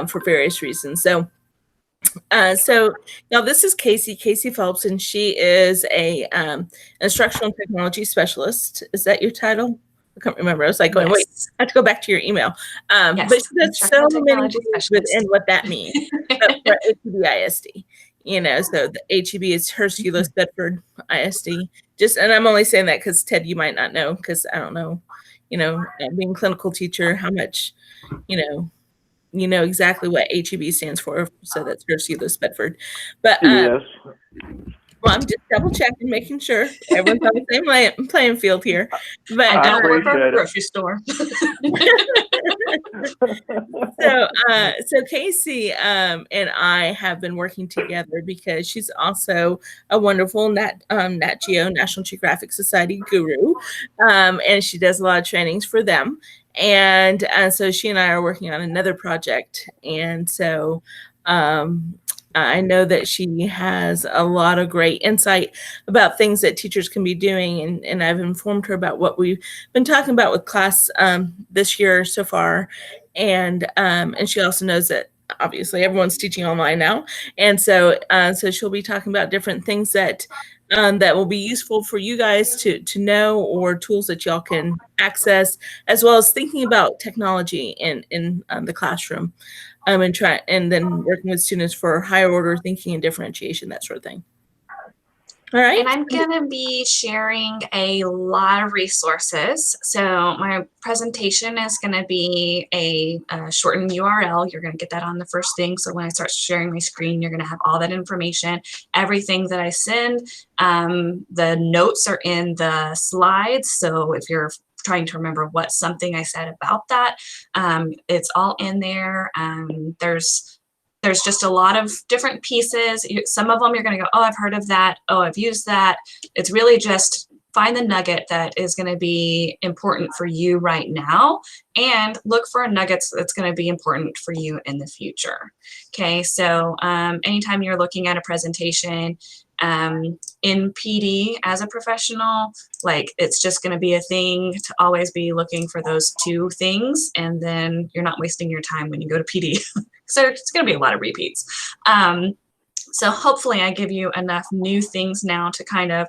for various reasons. So now this is Casey Phelps, and she is a instructional technology specialist. Is that your title? I can't remember. I was like going, wait, I have to go back to your email. Yes, but she does so many technology things specialist. within what that means. But for HEB ISD, so the HEB is Hercules Bedford ISD. And I'm only saying that because Ted, you might not know, because I don't know, being a clinical teacher, how much, you know exactly what HEB stands for. So that's Hercules Bedford. But yes. well, I'm just double checking, making sure everyone's on the same playing field here. But I don't work for a appreciate it. grocery store. So Casey and I have been working together because she's also a wonderful Nat Geo, National Geographic Society guru, and she does a lot of trainings for them. And so she and I are working on another project, and so I know that she has a lot of great insight about things that teachers can be doing, and I've informed her about what we've been talking about with class this year so far, and she also knows that obviously everyone's teaching online now, and so she'll be talking about different things that will be useful for you guys to know, or tools that y'all can access, as well as thinking about technology in the classroom. And then working with students for higher order thinking and differentiation, that sort of thing. All right. And I'm going to be sharing a lot of resources. So my presentation is going to be a shortened URL. You're going to get that on the first thing. So when I start sharing my screen, you're going to have all that information, everything that I send. The notes are in the slides. So if you're trying to remember what something I said about that, it's all in there. There's just a lot of different pieces. Some of them you're going to go, oh, I've heard of that. Oh, I've used that. It's really just find the nugget that is going to be important for you right now, and look for a nugget that's going to be important for you in the future. Okay, so anytime you're looking at a presentation in PD as a professional, like it's just going to be a thing to always be looking for those two things, and then you're not wasting your time when you go to PD. So it's going to be a lot of repeats. So hopefully I give you enough new things now to kind of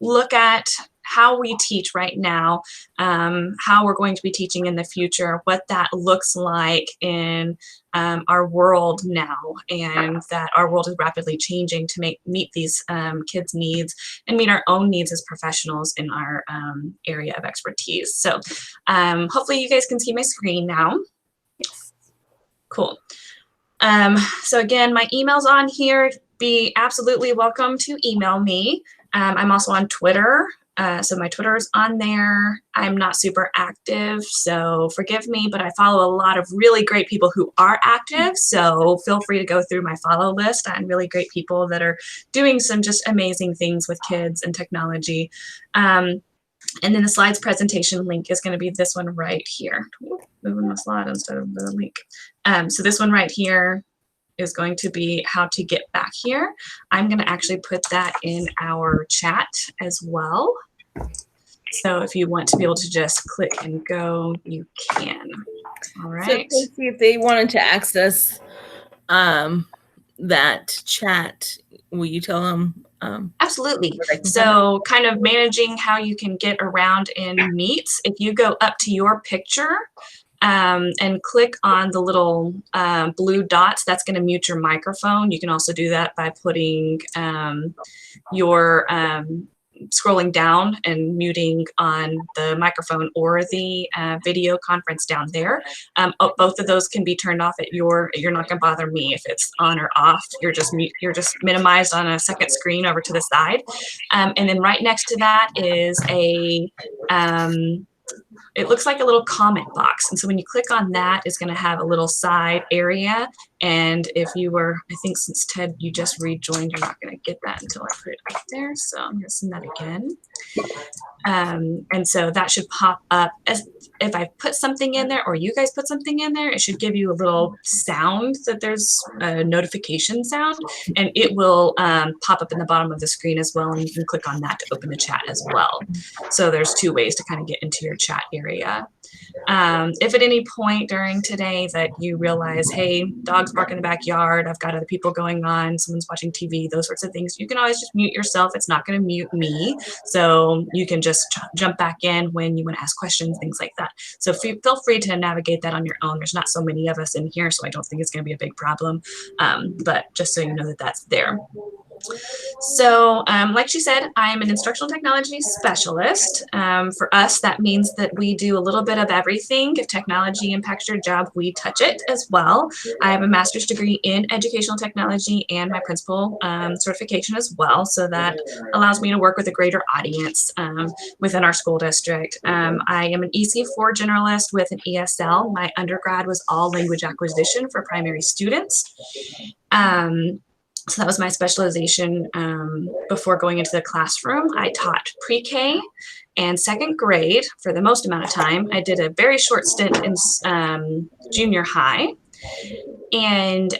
look at how we teach right now, how we're going to be teaching in the future, what that looks like in our world now, and that our world is rapidly changing to meet these kids' needs and meet our own needs as professionals in our area of expertise. So hopefully you guys can see my screen now. Cool. So again, my email's on here. Be absolutely welcome to email me. I'm also on Twitter. So my Twitter is on there. I'm not super active, so forgive me, but I follow a lot of really great people who are active. So feel free to go through my follow list on really great people that are doing some just amazing things with kids and technology. And then the slides presentation link is going to be this one right here. Moving the slide instead of the link. So this one right here is going to be how to get back here. I'm going to actually put that in our chat as well. So if you want to be able to just click and go, you can. All right. So if they wanted to access that chat, will you tell them? Absolutely. So kind of managing how you can get around in Meets. If you go up to your picture and click on the little blue dots, that's going to mute your microphone. You can also do that by putting your scrolling down and muting on the microphone or the video conference down there. Both of those can be turned off at you're not going to bother me if it's on or off. You're just minimized on a second screen over to the side. And then right next to that is a it looks like a little comment box. And so when you click on that, it's going to have a little side area. And if you were, I think since Ted, you just rejoined, you're not going to get that until I put it up there. So I'm going to send that again. And so that should pop up as if I put something in there or you guys put something in there, it should give you a little sound that there's a notification sound, and it will pop up in the bottom of the screen as well. And you can click on that to open the chat as well. So there's two ways to kind of get into your chat that area. If at any point during today that you realize, hey, dogs bark in the backyard, I've got other people going on, someone's watching TV, those sorts of things, you can always just mute yourself. It's not going to mute me. So you can just jump back in when you want to ask questions, things like that. So feel free to navigate that on your own. There's not so many of us in here, so I don't think it's going to be a big problem. But just so you know that that's there. So like she said, I am an instructional technology specialist. For us, that means that we do a little bit of everything. If technology impacts your job, we touch it as well. I have a master's degree in educational technology and my principal certification as well. So that allows me to work with a greater audience within our school district. I am an EC4 generalist with an ESL. My undergrad was all language acquisition for primary students. So that was my specialization before going into the classroom. I taught pre-K and second grade for the most amount of time. I did a very short stint in junior high. And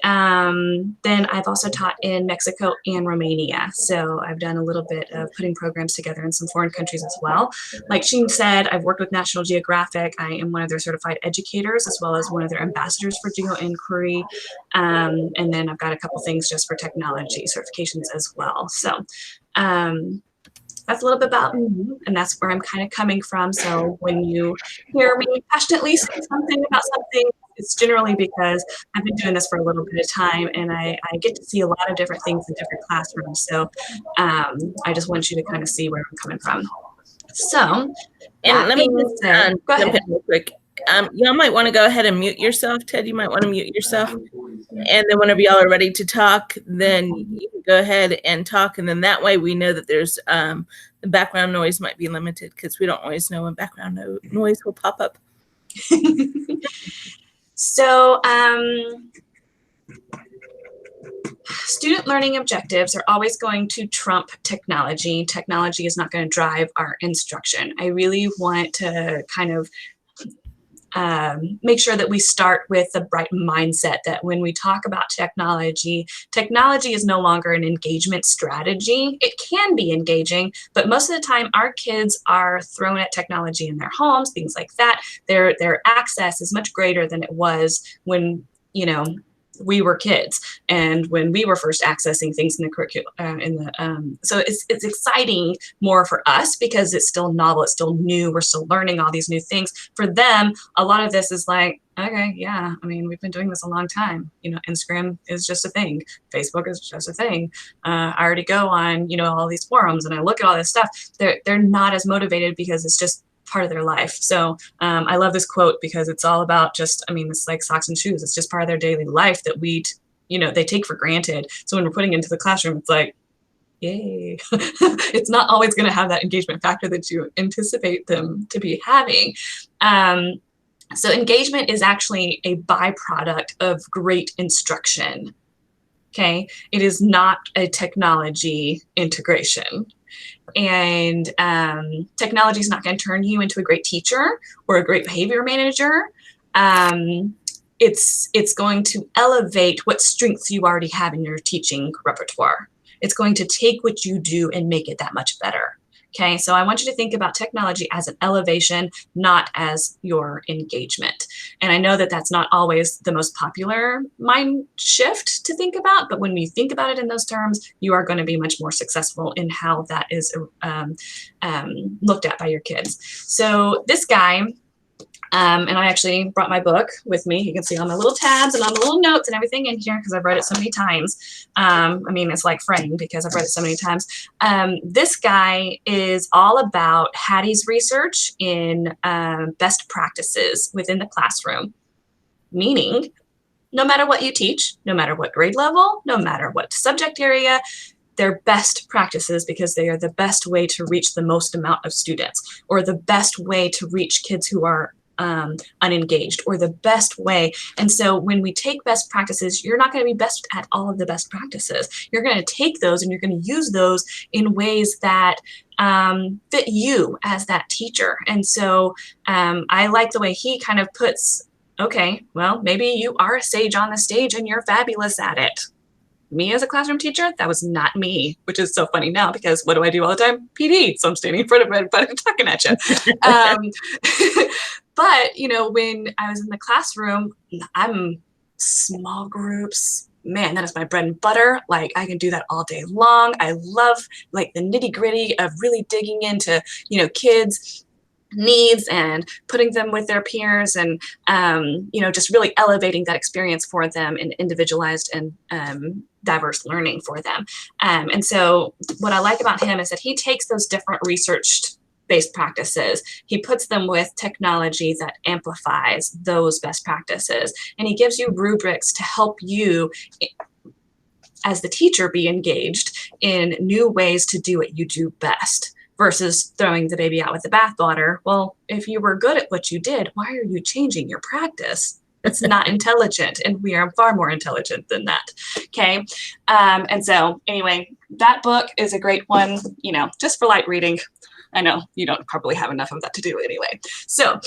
then I've also taught in Mexico and Romania. So I've done a little bit of putting programs together in some foreign countries as well. Like Sheen said, I've worked with National Geographic. I am one of their certified educators, as well as one of their ambassadors for GeoInquiry. And then I've got a couple things just for technology certifications as well. So that's a little bit about me, and that's where I'm kind of coming from. So when you hear me passionately say something about something, it's generally because I've been doing this for a little bit of time, and I get to see a lot of different things in different classrooms. So I just want you to kind of see where I'm coming from. So And let me just go jump ahead. in real quick. Y'all might want to go ahead and mute yourself. Ted, you might want to mute yourself. And then whenever y'all are ready to talk, then you can go ahead and talk. And then that way we know that there's the background noise might be limited, because we don't always know when background noise will pop up. So student learning objectives are always going to trump technology. Technology is not going to drive our instruction. I really want to kind of make sure that we start with the right mindset that when we talk about technology, technology is no longer an engagement strategy. It can be engaging, but most of the time our kids are thrown at technology in their homes, things like that. Their access is much greater than it was when, you know, we were kids and when we were first accessing things in the curriculum. So it's exciting more for us because it's still novel, it's still new, we're still learning all these new things. For them, a lot of this is like, okay, yeah, I mean, we've been doing this a long time. You know, Instagram is just a thing. Facebook is just a thing. I already go on, you know, all these forums and I look at all this stuff. They're not as motivated because it's just part of their life. So I love this quote because it's all about just, I mean, it's like socks and shoes. It's just part of their daily life that you know, they take for granted. So when we're putting it into the classroom, it's like, yay. It's not always going to have that engagement factor that you anticipate them to be having. So engagement is actually a byproduct of great instruction. Okay. It is not a technology integration. And technology is not going to turn you into a great teacher or a great behavior manager. It's going to elevate what strengths you already have in your teaching repertoire. It's going to take what you do and make it that much better. Okay, so I want you to think about technology as an elevation, not as your engagement. And I know that that's not always the most popular mind shift to think about, but when you think about it in those terms, you are going to be much more successful in how that is looked at by your kids. So this guy, and I actually brought my book with me. You can see all my little tabs and all the little notes and everything in here because I've read it so many times. I mean, it's like framed because I've read it so many times. This guy is all about Hattie's research in best practices within the classroom, meaning no matter what you teach, no matter what grade level, no matter what subject area, they're best practices because they are the best way to reach the most amount of students, or the best way to reach kids who are unengaged, or the best way. And so when we take best practices, you're not going to be best at all of the best practices. You're going to take those and you're going to use those in ways that fit you as that teacher. And so I like the way he kind of puts, okay, well, maybe you are a sage on the stage and you're fabulous at it. me as a classroom teacher, that was not me, which is so funny now because what do I do all the time? PD. So I'm standing in front of everybody talking at you. Um, but, you know, when I was in the classroom, I'm small groups. Man, that is my bread and butter. Like I can do that all day long. I love like the nitty gritty of really digging into, you know, kids' needs and putting them with their peers and you know, just really elevating that experience for them and individualized and diverse learning for them. And so what I like about him is that he takes those different researched based practices, he puts them with technology that amplifies those best practices, and he gives you rubrics to help you as the teacher be engaged in new ways to do what you do best versus throwing the baby out with the bathwater. Well, if you were good at what you did, why are you changing your practice? It's not intelligent, and we are far more intelligent than that. Okay. And so anyway, that book is a great one, you know, just for light reading. I know you don't probably have enough of that to do anyway. So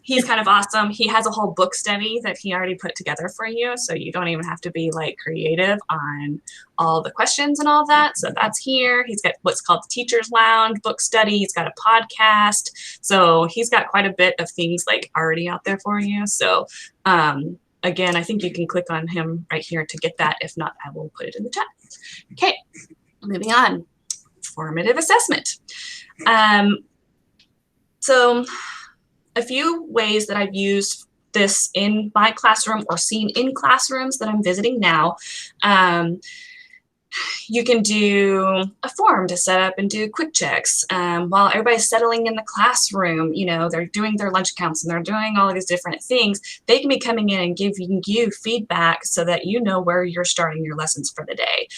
he's kind of awesome. He has a whole book study that he already put together for you. So you don't even have to be like creative on all the questions and all that. So that's here. He's got what's called the Teacher's Lounge book study. He's got a podcast. So he's got quite a bit of things like already out there for you. So again, I think you can click on him right here to get that. If not, I will put it in the chat. Okay, moving on. Formative assessment. So a few ways that I've used this in my classroom or seen in classrooms that I'm visiting now. You can do a form to set up and do quick checks while everybody's settling in the classroom. You know, they're doing their lunch counts and they're doing all of these different things. They can be coming in and giving you feedback so that you know where you're starting your lessons for the day.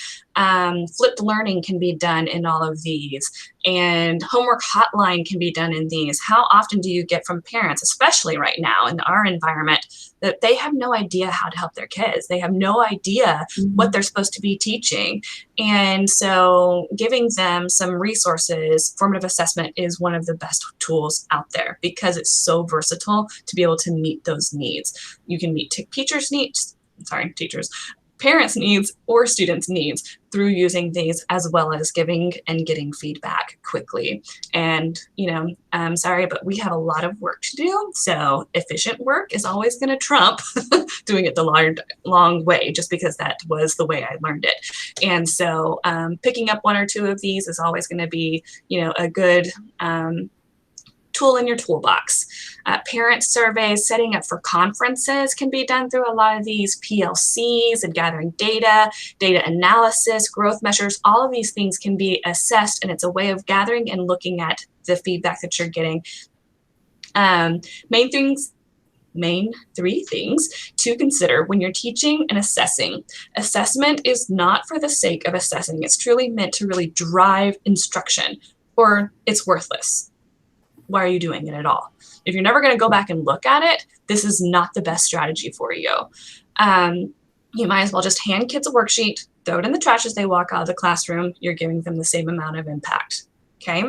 Flipped learning can be done in all of these, and homework hotline can be done in these. How often do you get from parents, especially right now in our environment, that they have no idea how to help their kids? They have no idea what they're supposed to be teaching. And so giving them some resources, formative assessment is one of the best tools out there because it's so versatile to be able to meet those needs. You can meet parents' needs or students' needs through using these, as well as giving and getting feedback quickly. And, you know, I'm sorry, but we have a lot of work to do. So efficient work is always going to trump doing it the long way, just because that was the way I learned it. And so picking up one or two of these is always going to be, you know, a good tool in your toolbox. Parent surveys, setting up for conferences can be done through a lot of these PLCs and gathering data analysis, growth measures. All of these things can be assessed, and it's a way of gathering and looking at the feedback that you're getting. Main three things to consider when you're teaching and assessing. Assessment is not for the sake of assessing. It's truly meant to really drive instruction, or it's worthless. Why are you doing it at all? If you're never going to go back and look at it, this is not the best strategy for you. You might as well just hand kids a worksheet, throw it in the trash as they walk out of the classroom. You're giving them the same amount of impact. Okay.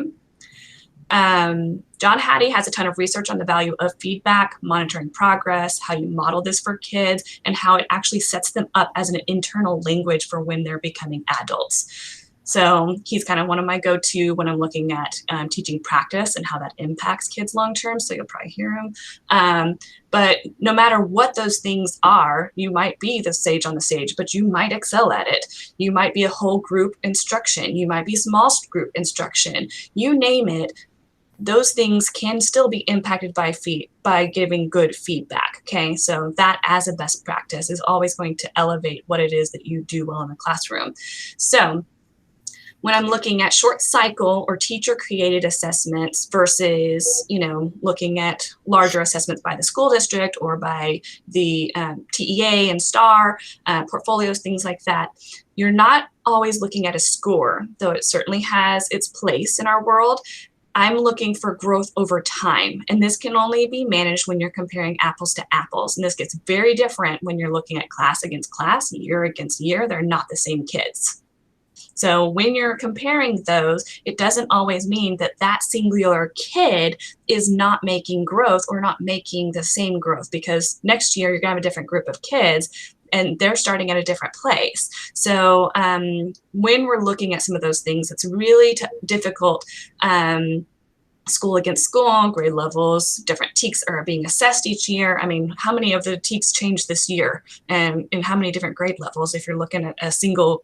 John Hattie has a ton of research on the value of feedback, monitoring progress, how you model this for kids, and how it actually sets them up as an internal language for when they're becoming adults. So he's kind of one of my go-to when I'm looking at teaching practice and how that impacts kids long-term. So you'll probably hear him. But no matter what those things are, you might be the sage on the stage, but you might excel at it. You might be a whole group instruction. You might be small group instruction. You name it. Those things can still be impacted by giving good feedback. Okay, so that as a best practice is always going to elevate what it is that you do well in the classroom. So when I'm looking at short cycle or teacher created assessments versus, you know, looking at larger assessments by the school district or by the TEA and STAR, portfolios, things like that, you're not always looking at a score, though it certainly has its place in our world. I'm looking for growth over time, and this can only be managed when you're comparing apples to apples. And this gets very different when you're looking at class against class, year against year. They're not the same kids. So when you're comparing those, it doesn't always mean that that singular kid is not making growth or not making the same growth, because next year you're going to have a different group of kids and they're starting at a different place. So when we're looking at some of those things, it's really difficult. School against school, grade levels, different TEKs are being assessed each year. I mean, how many of the TEKs changed this year, and in how many different grade levels? If you're looking at a single,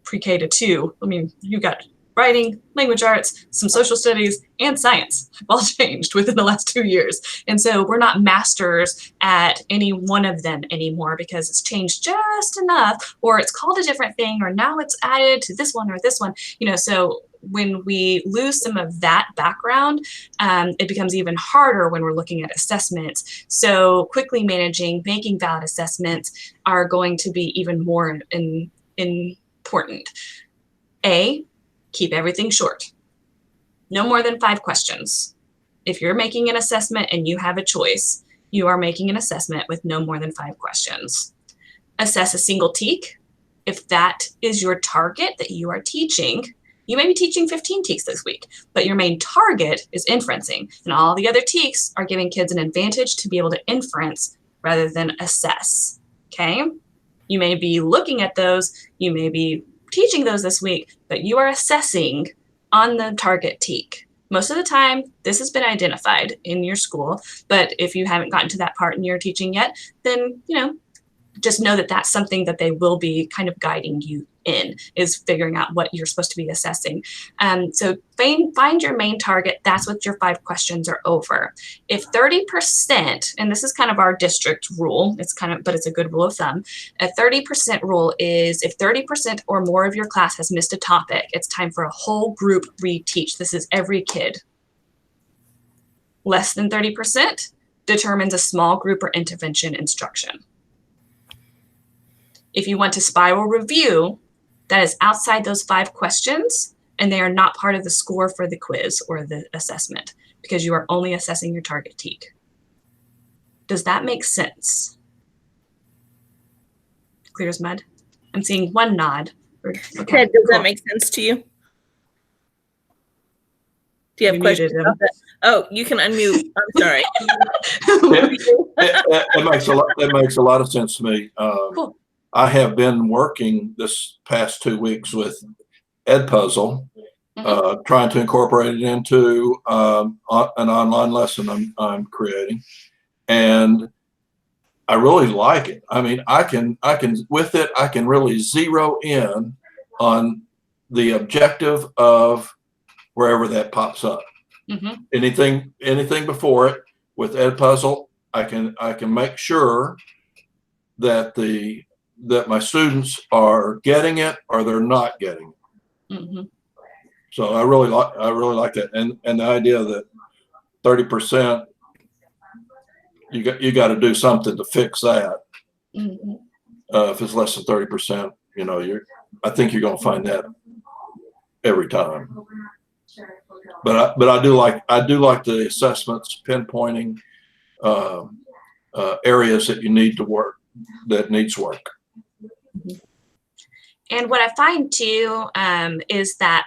pre-K to 2, I mean, you got writing, language arts, some social studies, and science have all changed within the last 2 years. And so we're not masters at any one of them anymore because it's changed just enough, or it's called a different thing, or now it's added to this one or this one, so when we lose some of that background, it becomes even harder when we're looking at assessments. So quickly making valid assessments are going to be even more important. A, keep everything short. No more than 5 questions. If you're making an assessment and you have a choice, you are making an assessment with no more than 5 questions. Assess a single TEK. If that is your target that you are teaching, you may be teaching 15 TEKs this week, but your main target is inferencing, and all the other TEKs are giving kids an advantage to be able to inference rather than assess, okay? You may be looking at those, you may be teaching those this week, but you are assessing on the target TEK. Most of the time, this has been identified in your school, but if you haven't gotten to that part in your teaching yet, then, just know that that's something that they will be kind of guiding you in, is figuring out what you're supposed to be assessing. So find your main target. That's what your 5 questions are over. If 30%, and this is kind of our district rule, but it's a good rule of thumb. A 30% rule is if 30% or more of your class has missed a topic, it's time for a whole group reteach. This is every kid. Less than 30% determines a small group or intervention instruction. If you want to spiral review, that is outside those 5 questions, and they are not part of the score for the quiz or the assessment, because you are only assessing your target TEK. Does that make sense? Clear as mud? I'm seeing one nod. Okay, Ted, does that make sense to you? Do you have questions about that? Oh, you can unmute. I'm sorry. It makes a lot of sense to me. Cool. I have been working this past 2 weeks with Edpuzzle, trying to incorporate it into an online lesson I'm creating, and I really like it. I mean, I can with it, I can really zero in on the objective of wherever that pops up. Anything before it with Edpuzzle, I can make sure that my students are getting it or they're not getting it. So I really like that, and the idea that 30%, you got to do something to fix that. If it's less than 30%, I think you're going to find that every time. But I do like the assessments pinpointing areas that you need to work, that needs work. And what I find too is that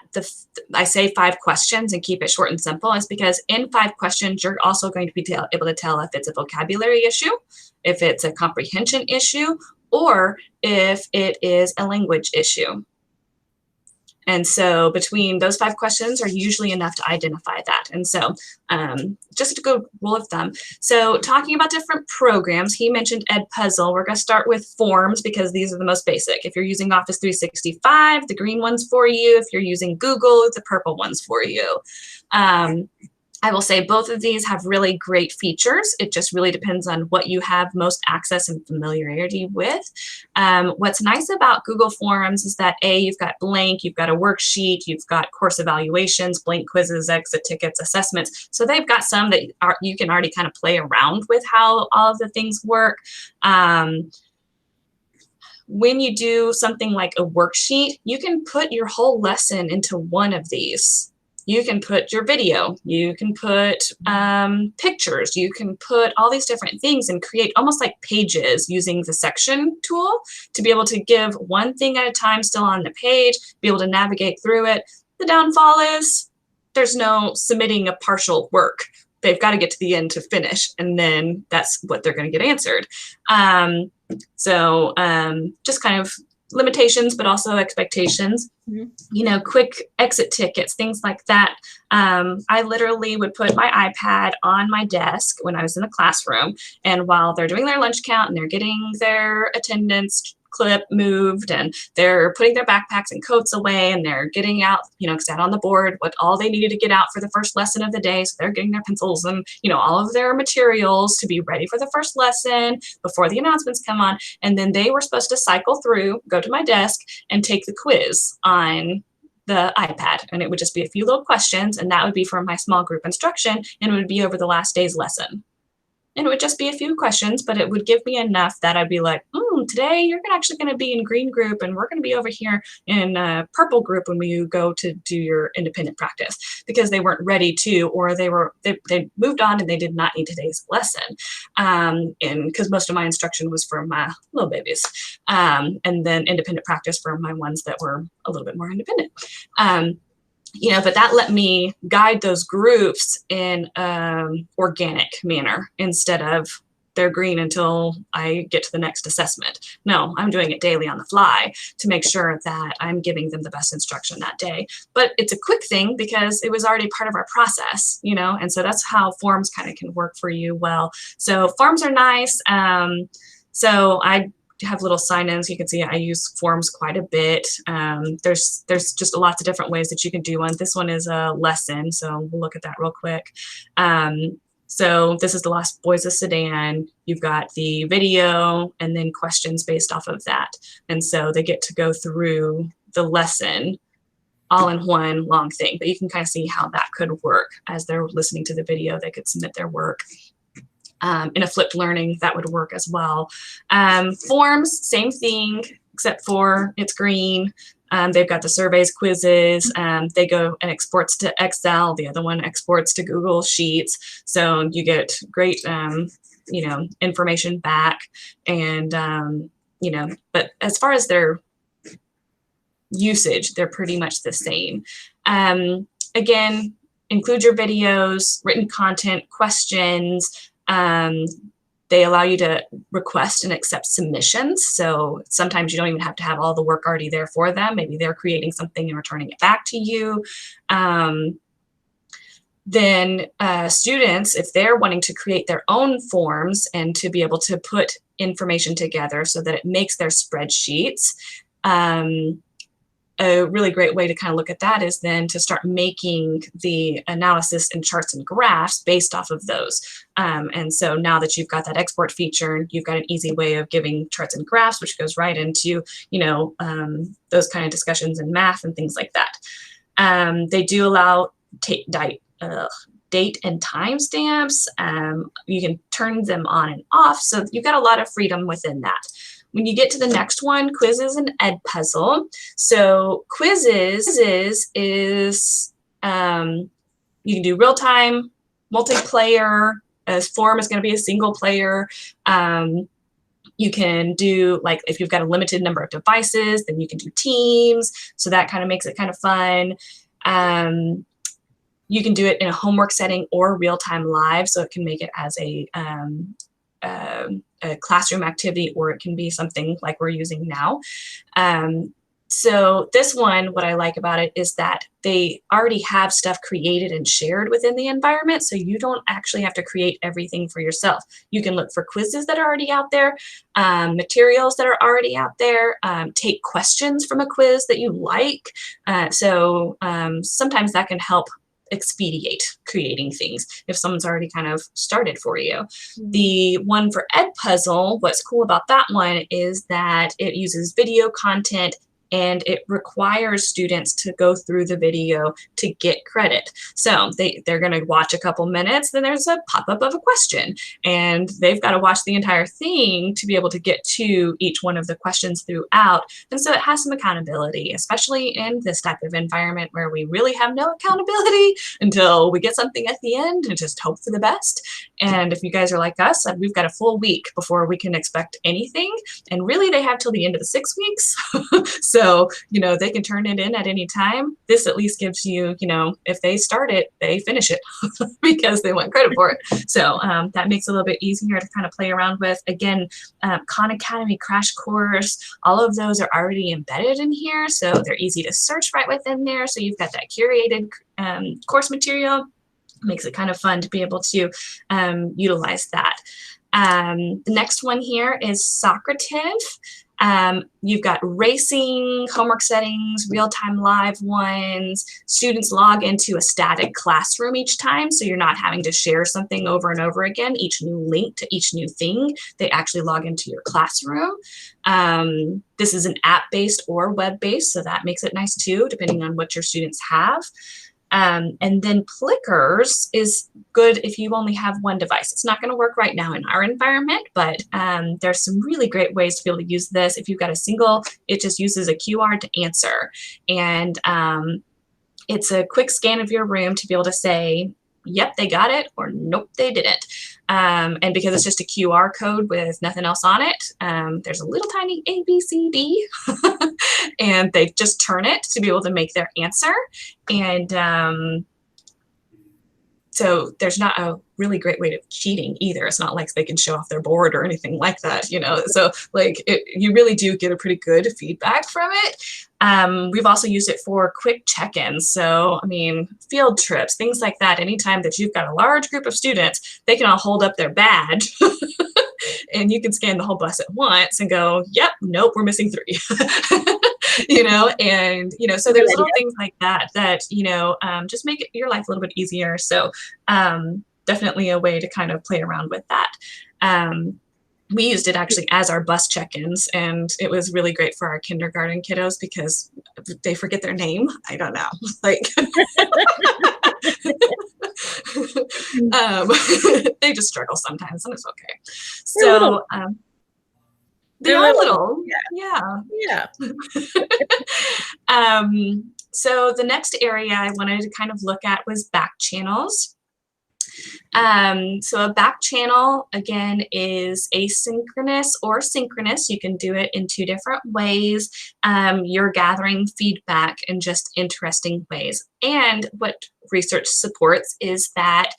I say 5 questions and keep it short and simple is because in 5 questions, you're also going to be able to tell if it's a vocabulary issue, if it's a comprehension issue, or if it is a language issue. And so between those 5 questions are usually enough to identify that. And so just a good rule of thumb. So talking about different programs, he mentioned Edpuzzle. We're going to start with forms because these are the most basic. If you're using Office 365, the green one's for you. If you're using Google, the purple one's for you. I will say both of these have really great features. It just really depends on what you have most access and familiarity with. What's nice about Google Forms is that you've got blank, you've got a worksheet, you've got course evaluations, blank quizzes, exit tickets, assessments. So they've got some that you can already kind of play around with how all of the things work. When you do something like a worksheet, you can put your whole lesson into one of these. You can put your video, you can put pictures, you can put all these different things and create almost like pages using the section tool to be able to give one thing at a time still on the page, be able to navigate through it. The downfall is there's no submitting a partial work they've got to get to the end to finish, and then that's what they're going to get answered. Just kind of limitations, but also expectations. Mhm. You know, quick exit tickets, things like that. I literally would put my iPad on my desk when I was in the classroom, and while they're doing their lunch count and they're getting their attendance clip moved and they're putting their backpacks and coats away and they're getting out, you know, set on the board what all they needed to get out for the first lesson of the day. So they're getting their pencils and, you know, all of their materials to be ready for the first lesson before the announcements come on. And then they were supposed to cycle through, go to my desk, and take the quiz on the iPad. And it would just be a few little questions, and that would be for my small group instruction, and it would be over the last day's lesson. And it would just be a few questions, but it would give me enough that I'd be like, today you're actually going to be in green group, and we're going to be over here in purple group when we go to do your independent practice, because they weren't ready to, or they moved on and they did not need today's lesson. And because most of my instruction was for my little babies, and then independent practice for my ones that were a little bit more independent. You know, but that let me guide those groups in organic manner instead of they're green until I get to the next assessment. No, I'm doing it daily on the fly to make sure that I'm giving them the best instruction that day. But it's a quick thing because it was already part of our process, you know, and so that's how forms kind of can work for you well. So forms are nice. So I have little sign-ins. You can see I use forms quite a bit. There's just lots of different ways that you can do one. This one is a lesson, so we'll look at that real quick. So this is the Lost Boys of Sudan. You've got the video and then questions based off of that. And so they get to go through the lesson all in one long thing, but you can kind of see how that could work. As they're listening to the video, they could submit their work. In a flipped learning, that would work as well. Forms, same thing, except for it's green. They've got the surveys, quizzes. They go and exports to Excel. The other one exports to Google Sheets. So you get great, you know, information back. And, you know, but as far as their usage, they're pretty much the same. Again, include your videos, written content, questions. They allow you to request and accept submissions. So sometimes you don't even have to have all the work already there for them. Maybe they're creating something and returning it back to you. Then students, if they're wanting to create their own forms and to be able to put information together so that it makes their spreadsheets, a really great way to kind of look at that is then to start making the analysis and charts and graphs based off of those. And so now that you've got that export feature, you've got an easy way of giving charts and graphs, which goes right into, you know, those kind of discussions in math and things like that. They do allow date and time stamps. You can turn them on and off. So you've got a lot of freedom within that. When you get to the next one, quizzes and Edpuzzle. So quizzes is you can do real time, multiplayer. As form is going to be a single player. You can do, like, if you've got a limited number of devices, then you can do teams. So that kind of makes it kind of fun. You can do it in a homework setting or real-time live, so it can make it as a classroom activity, or it can be something like we're using now. So this one, what I like about it is that they already have stuff created and shared within the environment, so you don't actually have to create everything for yourself. You can look for quizzes that are already out there, materials that are already out there, take questions from a quiz that you like. Sometimes that can help expedite creating things if someone's already kind of started for you. Mm-hmm. The one for Edpuzzle, what's cool about that one is that it uses video content and it requires students to go through the video to get credit. So they're going to watch a couple minutes, then there's a pop-up of a question, and they've got to watch the entire thing to be able to get to each one of the questions throughout. And so it has some accountability, especially in this type of environment where we really have no accountability until we get something at the end and just hope for the best. And if you guys are like us, we've got a full week before we can expect anything. And really they have till the end of the 6 weeks. So, they can turn it in at any time. This at least gives you, if they start it, they finish it because they want credit for it. So that makes it a little bit easier to kind of play around with. Again, Khan Academy Crash Course, all of those are already embedded in here. So they're easy to search right within there. So you've got that curated course material. Makes it kind of fun to be able to utilize that. The next one here is Socrative. You've got racing, homework settings, real-time live ones. Students log into a static classroom each time, so you're not having to share something over and over again. Each new link to each new thing, they actually log into your classroom. This is an app-based or web-based, so that makes it nice too, depending on what your students have. And then Plickers is good if you only have one device. It's not going to work right now in our environment, but there's some really great ways to be able to use this. If you've got a single, it just uses a QR to answer. And it's a quick scan of your room to be able to say, yep, they got it, or nope, they didn't. And because it's just a QR code with nothing else on it, there's a little tiny A, B, C, D, and they just turn it to be able to make their answer. And so there's not a really great way of cheating either. It's not like they can show off their board or anything like that, So you really do get a pretty good feedback from it. We've also used it for quick check-ins. So, field trips, things like that. Anytime that you've got a large group of students, they can all hold up their badge and you can scan the whole bus at once and go, yep, nope, we're missing 3. So there's little things like that, just make your life a little bit easier. So definitely a way to kind of play around with that. We used it actually as our bus check-ins, and it was really great for our kindergarten kiddos because they forget their name. I don't know, they just struggle sometimes, and it's okay. So they are little. Yeah. So the next area I wanted to kind of look at was back channels. So a back channel, again, is asynchronous or synchronous. You can do it in 2 different ways. You're gathering feedback in just interesting ways. And what research supports is that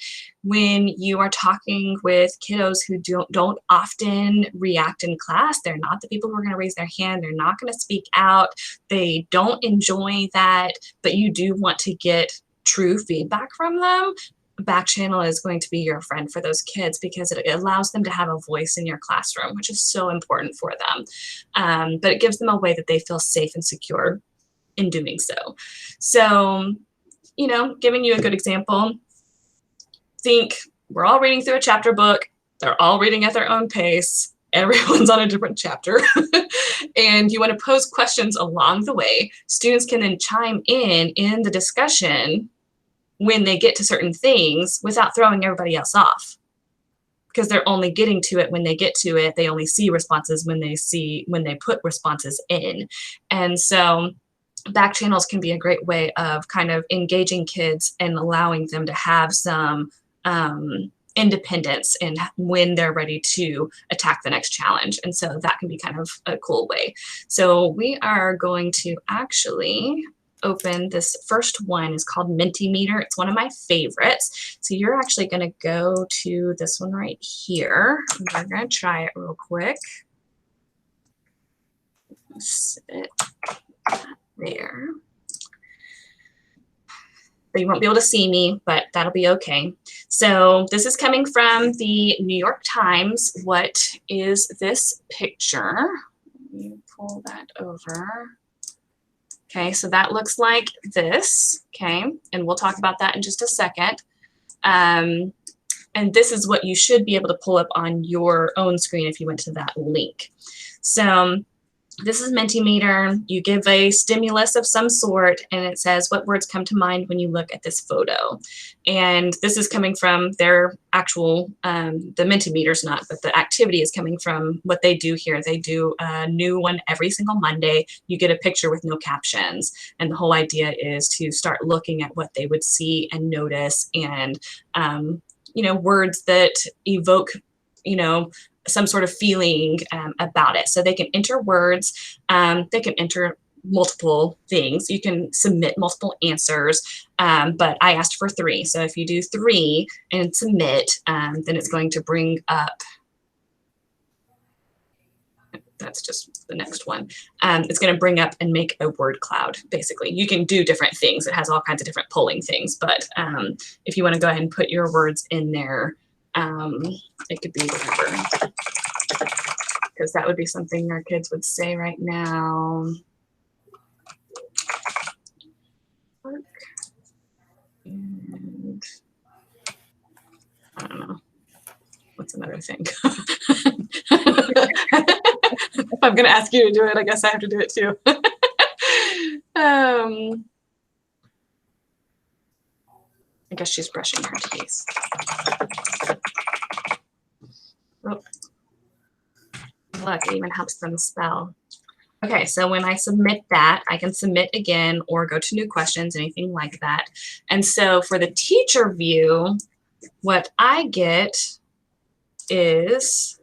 when you are talking with kiddos who don't often react in class, they're not the people who are going to raise their hand, they're not going to speak out, they don't enjoy that, but you do want to get true feedback from them, back channel is going to be your friend for those kids because it allows them to have a voice in your classroom, which is so important for them. But it gives them a way that they feel safe and secure in doing so. So, giving you a good example, think we're all reading through a chapter book. They're all reading at their own pace. Everyone's on a different chapter. And you want to pose questions along the way. Students can then chime in the discussion when they get to certain things without throwing everybody else off, because they're only getting to it when they get to it. They only see responses when they put responses in. And so back channels can be a great way of kind of engaging kids and allowing them to have some independence in when they're ready to attack the next challenge. And so that can be kind of a cool way. So we are going to actually open this first one. Is called Mentimeter. It's one of my favorites. So you're actually going to go to this one right here. We're going to try it real quick. Sit there. But you won't be able to see me, but that'll be okay. So this is coming from the New York Times. What is this picture? Let me pull that over. Okay, so that looks like this, okay? And we'll talk about that in just a second. And this is what you should be able to pull up on your own screen if you went to that link. So this is Mentimeter. You give a stimulus of some sort, and it says what words come to mind when you look at this photo. And this is coming from their actual, the Mentimeter's not, but the activity is coming from what they do here. They do a new one every single Monday. You get a picture with no captions. And the whole idea is to start looking at what they would see and notice and, words that evoke, some sort of feeling about it. So they can enter words, they can enter multiple things. You can submit multiple answers, but I asked for 3. So if you do 3 and submit, then it's going to bring up, that's just the next one. It's going to bring up and make a word cloud, basically. You can do different things. It has all kinds of different polling things, but if you want to go ahead and put your words in there, it could be whatever, because that would be something our kids would say right now. And I don't know. What's another thing? If I'm going to ask you to do it, I guess I have to do it too. I guess she's brushing her teeth. Oh. Look, it even helps them spell. Okay, so when I submit that, I can submit again or go to new questions, anything like that. And so for the teacher view, what I get is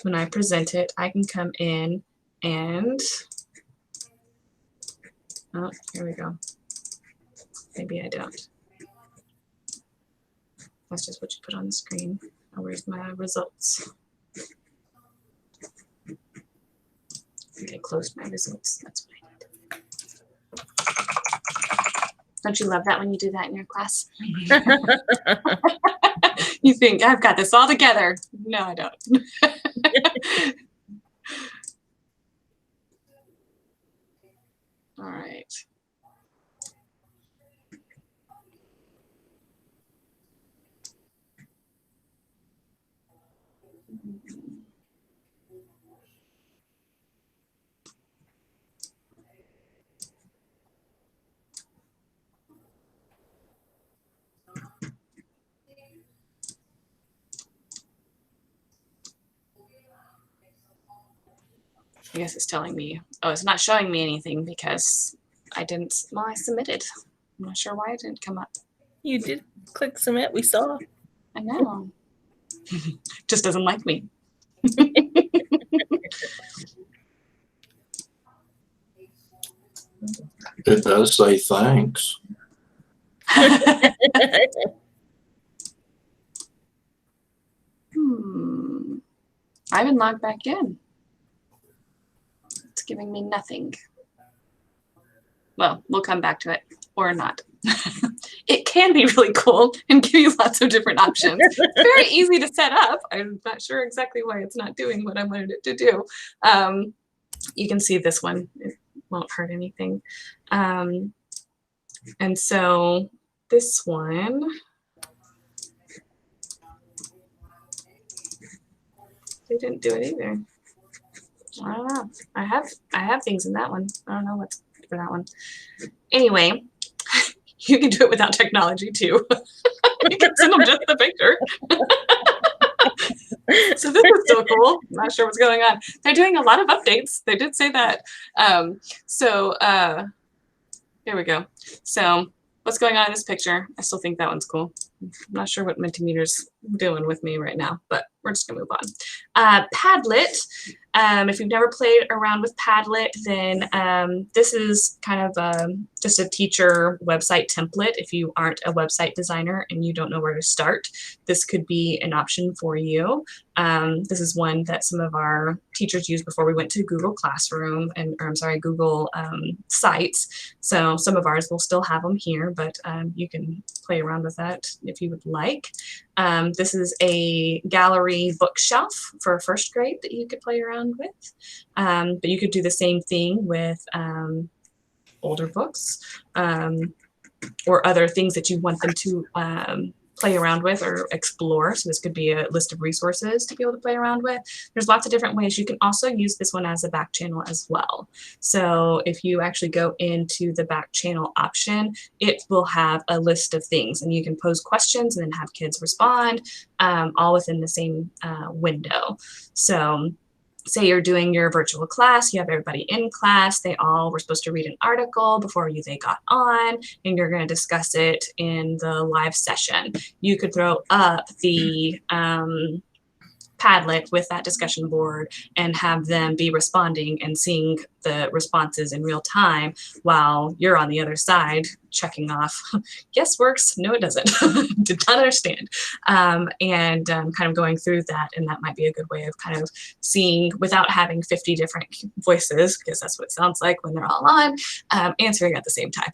when I present it, I can come in and, oh, here we go. Maybe I don't. That's just what you put on the screen. Oh, where's my results? I closed my results. That's what I need. Don't you love that when you do that in your class? You think, I've got this all together. No, I don't. All right. I guess it's telling me, oh, it's not showing me anything because I didn't, well, I submitted. I'm not sure why it didn't come up. You did click submit, we saw. I know. Just doesn't like me. It does say thanks. I haven't logged back in. It's giving me nothing. Well, we'll come back to it or not. It can be really cool and give you lots of different options. It's very easy to set up. I'm not sure exactly why it's not doing what I wanted it to do. You can see this one. It won't hurt anything. And so this one, they didn't do it either. I don't know. I have things in that one. I don't know what's for that one. Anyway, you can do it without technology too. You can send them just the picture. So this is still cool. I'm not sure what's going on. They're doing a lot of updates. They did say that. Here we go. So what's going on in this picture? I still think that one's cool. I'm not sure what Mentimeter's doing with me right now, but we're just gonna move on. Padlet. If you've never played around with Padlet, then this is kind of just a teacher website template. If you aren't a website designer and you don't know where to start, this could be an option for you. This is one that some of our teachers used before we went to Google Classroom Google Sites. So some of ours will still have them here, but you can play around with that if you would like. This is a gallery bookshelf for first grade that you could play around with. But you could do the same thing with older books or other things that you want them to play around with or explore. So this could be a list of resources to be able to play around with. There's lots of different ways. You can also use this one as a back channel as well. So if you actually go into the back channel option, it will have a list of things and you can pose questions and then have kids respond all within the same window. So say you're doing your virtual class, you have everybody in class, they all were supposed to read an article before they got on, and you're going to discuss it in the live session. You could throw up the Padlet with that discussion board and have them be responding and seeing the responses in real time while you're on the other side checking off, yes, works, no, it doesn't, did not understand, and kind of going through that. And that might be a good way of kind of seeing, without having 50 different voices, because that's what it sounds like when they're all on, answering at the same time.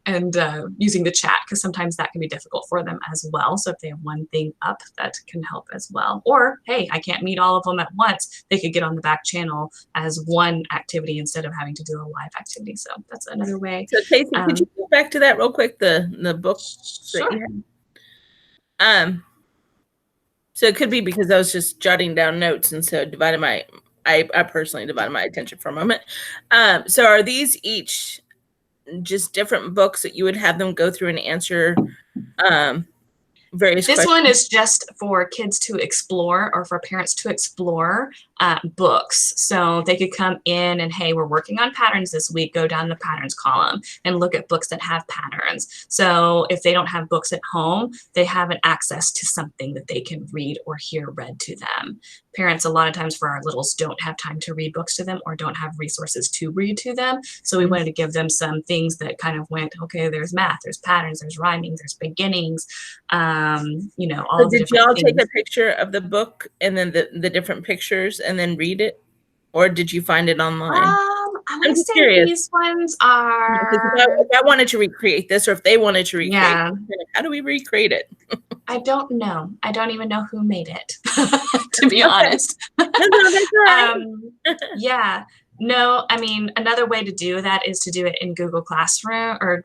And using the chat, because sometimes that can be difficult for them as well. So if they have one thing up, that can help as well. Or, hey, I can't meet all of them at once. They could get on the back channel as one activity instead of having to do a live activity. So that's another way. So Casey, could you go back to that real quick, the book? Sure. That you had? So it could be because I was just jotting down notes, and so I personally divided my attention for a moment. So are these each just different books that you would have them go through and answer various This questions? one is just for kids to explore, or for parents to explore books. So they could come in and, hey, we're working on patterns this week, go down the patterns column and look at books that have patterns. So if they don't have books at home, they have an access to something that they can read or hear read to them. Parents, a lot of times for our littles, don't have time to read books to them or don't have resources to read to them. So we wanted to give them some things that kind of went, okay, there's math, there's patterns, there's rhyming, there's beginnings, you know, all So the did different y'all things. take a picture of the book and then the different pictures and then read it? Or did you find it online? I I'm want to just say curious. these ones Because are, if I wanted to recreate this, or if they wanted to recreate yeah, it, how do we recreate it? I don't know. I don't even know who made it, to be Okay. honest. No, that's all right. Yeah. No, I mean, another way to do that is to do it in Google Classroom or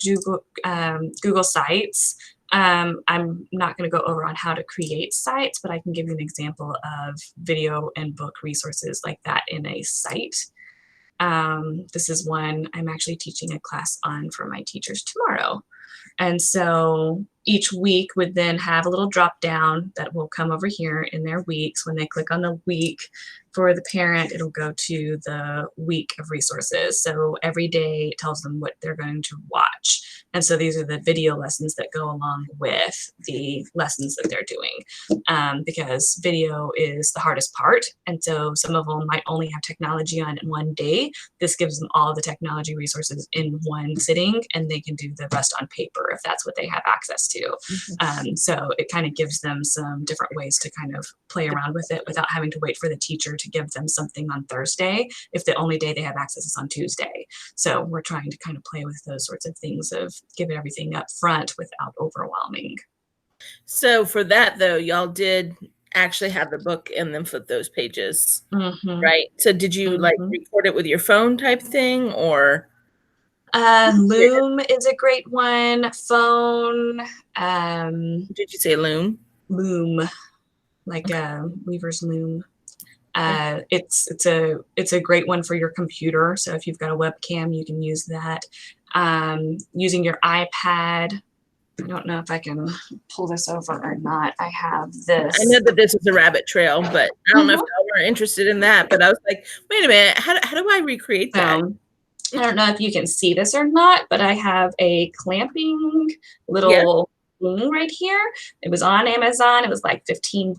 Google Sites. I'm not going to go over on how to create sites, but I can give you an example of video and book resources like that in a site. This is one I'm actually teaching a class on for my teachers tomorrow. And so each week would then have a little drop down that will come over here in their weeks. When they click on the week for the parent, it'll go to the week of resources. So every day it tells them what they're going to watch. And so these are the video lessons that go along with the lessons that they're doing, because video is the hardest part. And so some of them might only have technology on in one day. This gives them all the technology resources in one sitting, and they can do the rest on paper if that's what they have access to. So it kind of gives them some different ways to kind of play around with it without having to wait for the teacher to give them something on Thursday if the only day they have access is on Tuesday. So we're trying to kind of play with those sorts of things of giving everything up front without overwhelming. So for that though, y'all did actually have the book and then flip those pages, right? So did you like record it with your phone type thing, or? Loom is a great one. Phone. Did you say Loom? Loom, like Weaver's Loom. It's a great one for your computer. So if you've got a webcam, you can use that. Using your iPad. I don't know if I can pull this over or not. I have this. I know that this is a rabbit trail, but I don't know if y'all were interested in that. But I was like, wait a minute, how do I recreate that? I don't know if you can see this or not, but I have a clamping little thing right here. It was on Amazon. It was like $15.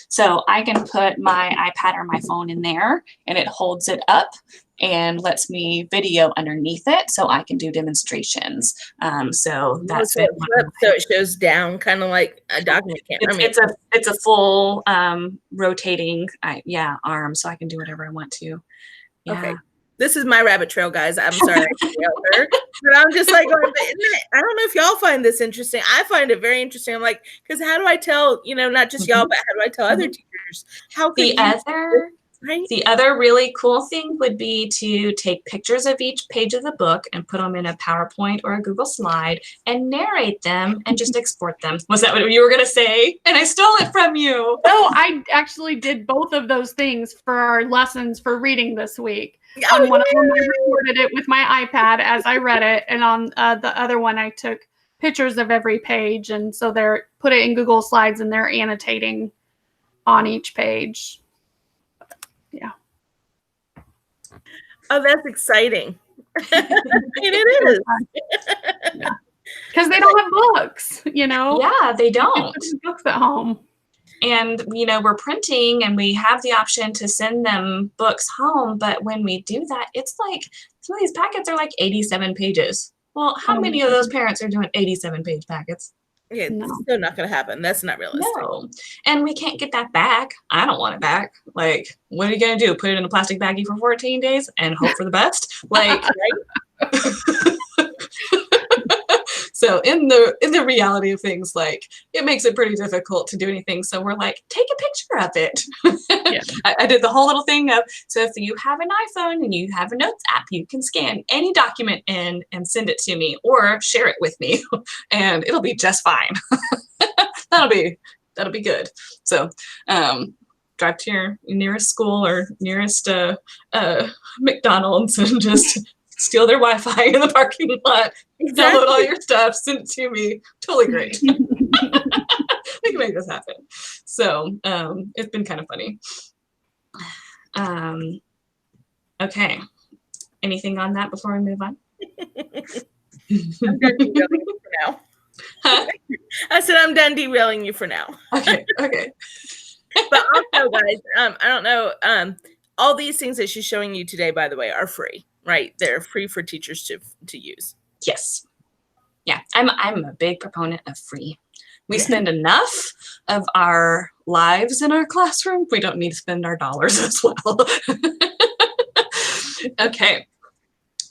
So I can put my iPad or my phone in there, and it holds it up and lets me video underneath it, so I can do demonstrations. So that's it. So it shows down, kind of like a document camera. It's a full rotating arm, so I can do whatever I want to. Yeah. Okay. This is my rabbit trail, guys. I'm sorry, but I'm just like, I don't know if y'all find this interesting. I find it very interesting. I'm like, because how do I tell, not just y'all, but how do I tell other teachers? The other really cool thing would be to take pictures of each page of the book and put them in a PowerPoint or a Google slide and narrate them and just export them. Was that what you were going to say? And I stole it from you. No, I actually did both of those things for our lessons for reading this week. On one of them, I recorded it with my iPad as I read it, and on the other one, I took pictures of every page, and so they're put it in Google Slides, and they're annotating on each page. Yeah. Oh, that's exciting. It is. Because they don't have books, Yeah, they don't. Books at home. And, we're printing and we have the option to send them books home. But when we do that, it's like some of these packets are like 87 pages. Well, how Oh, many of those parents are doing 87-page packets? Yeah, No. it's still not going to happen. That's not realistic. No. And we can't get that back. I don't want it back. Like, what are you going to do? Put it in a plastic baggie for 14 days and hope for the best? Like, so in the reality of things, like, it makes it pretty difficult to do anything. So we're like, take a picture of it. Yeah. I did the whole little thing of, so if you have an iPhone and you have a notes app, you can scan any document in and send it to me or share it with me and it'll be just fine. That'll be good. So drive to your nearest school or nearest McDonald's and just steal their Wi-Fi in the parking lot, download all your stuff, send it to me. Totally great. We can make this happen. So it's been kind of funny. Okay. Anything on that before we move on? I'm done derailing you for now. Huh? I said I'm done derailing you for now. Okay. But also, guys, I don't know. All these things that she's showing you today, by the way, are free, right? They're free for teachers to use. Yes. Yeah, I'm a big proponent of free. We spend enough of our lives in our classroom. We don't need to spend our dollars as well. Okay.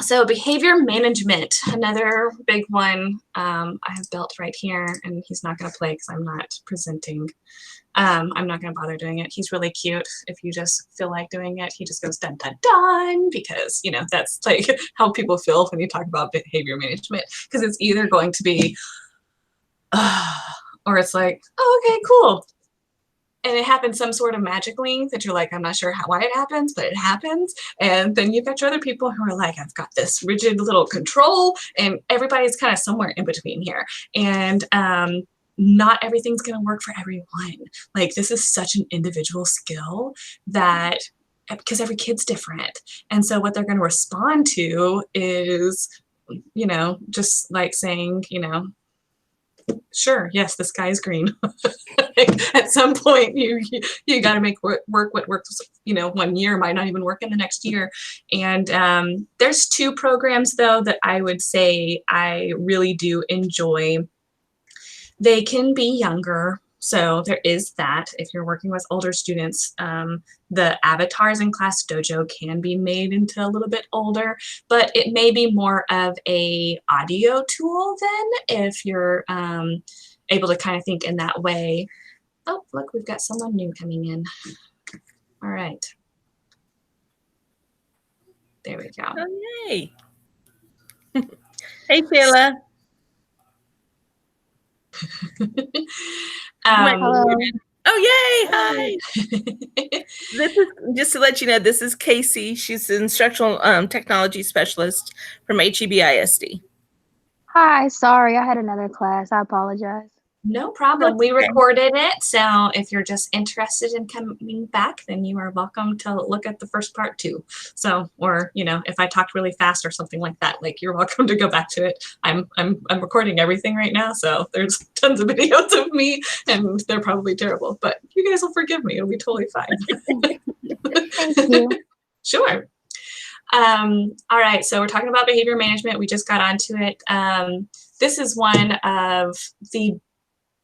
So behavior management, another big one I have built right here, and he's not going to play because I'm not presenting. I'm not going to bother doing it. He's really cute. If you just feel like doing it, he just goes dun dun dun, because that's like how people feel when you talk about behavior management, because it's either going to be or it's like, oh, okay, cool. And it happens some sort of magically that you're like, I'm not sure why it happens, but it happens. And then you've got your other people who are like, I've got this rigid little control, and everybody's kind of somewhere in between here. And not everything's going to work for everyone. Like, this is such an individual skill that, because every kid's different. And so what they're going to respond to is, just like saying, sure, yes, the sky is green. At some point, you got to make work what works. 1 year might not even work in the next year. And there's 2 programs though that I would say I really do enjoy. They can be younger. So there is that. If you're working with older students, the avatars in Class Dojo can be made into a little bit older, but it may be more of a audio tool then, if you're able to kind of think in that way. Oh, look, we've got someone new coming in. All right. There we go. Oh, yay. Hey, Sheila. Hello. Oh, yay. Hi. This is, just to let you know, this is Casey. She's the instructional technology specialist from HEBISD. Hi, sorry, I had another class. I apologize. No problem. We Okay. recorded it, so if you're just interested in coming back, then you are welcome to look at the first part too. So, or if I talked really fast or something like that, like, you're welcome to go back to it. I'm recording everything right now, so there's tons of videos of me, and they're probably terrible, but you guys will forgive me. It'll be totally fine. Thank you. Sure. All right, so we're talking about behavior management. We just got onto it. This is one of the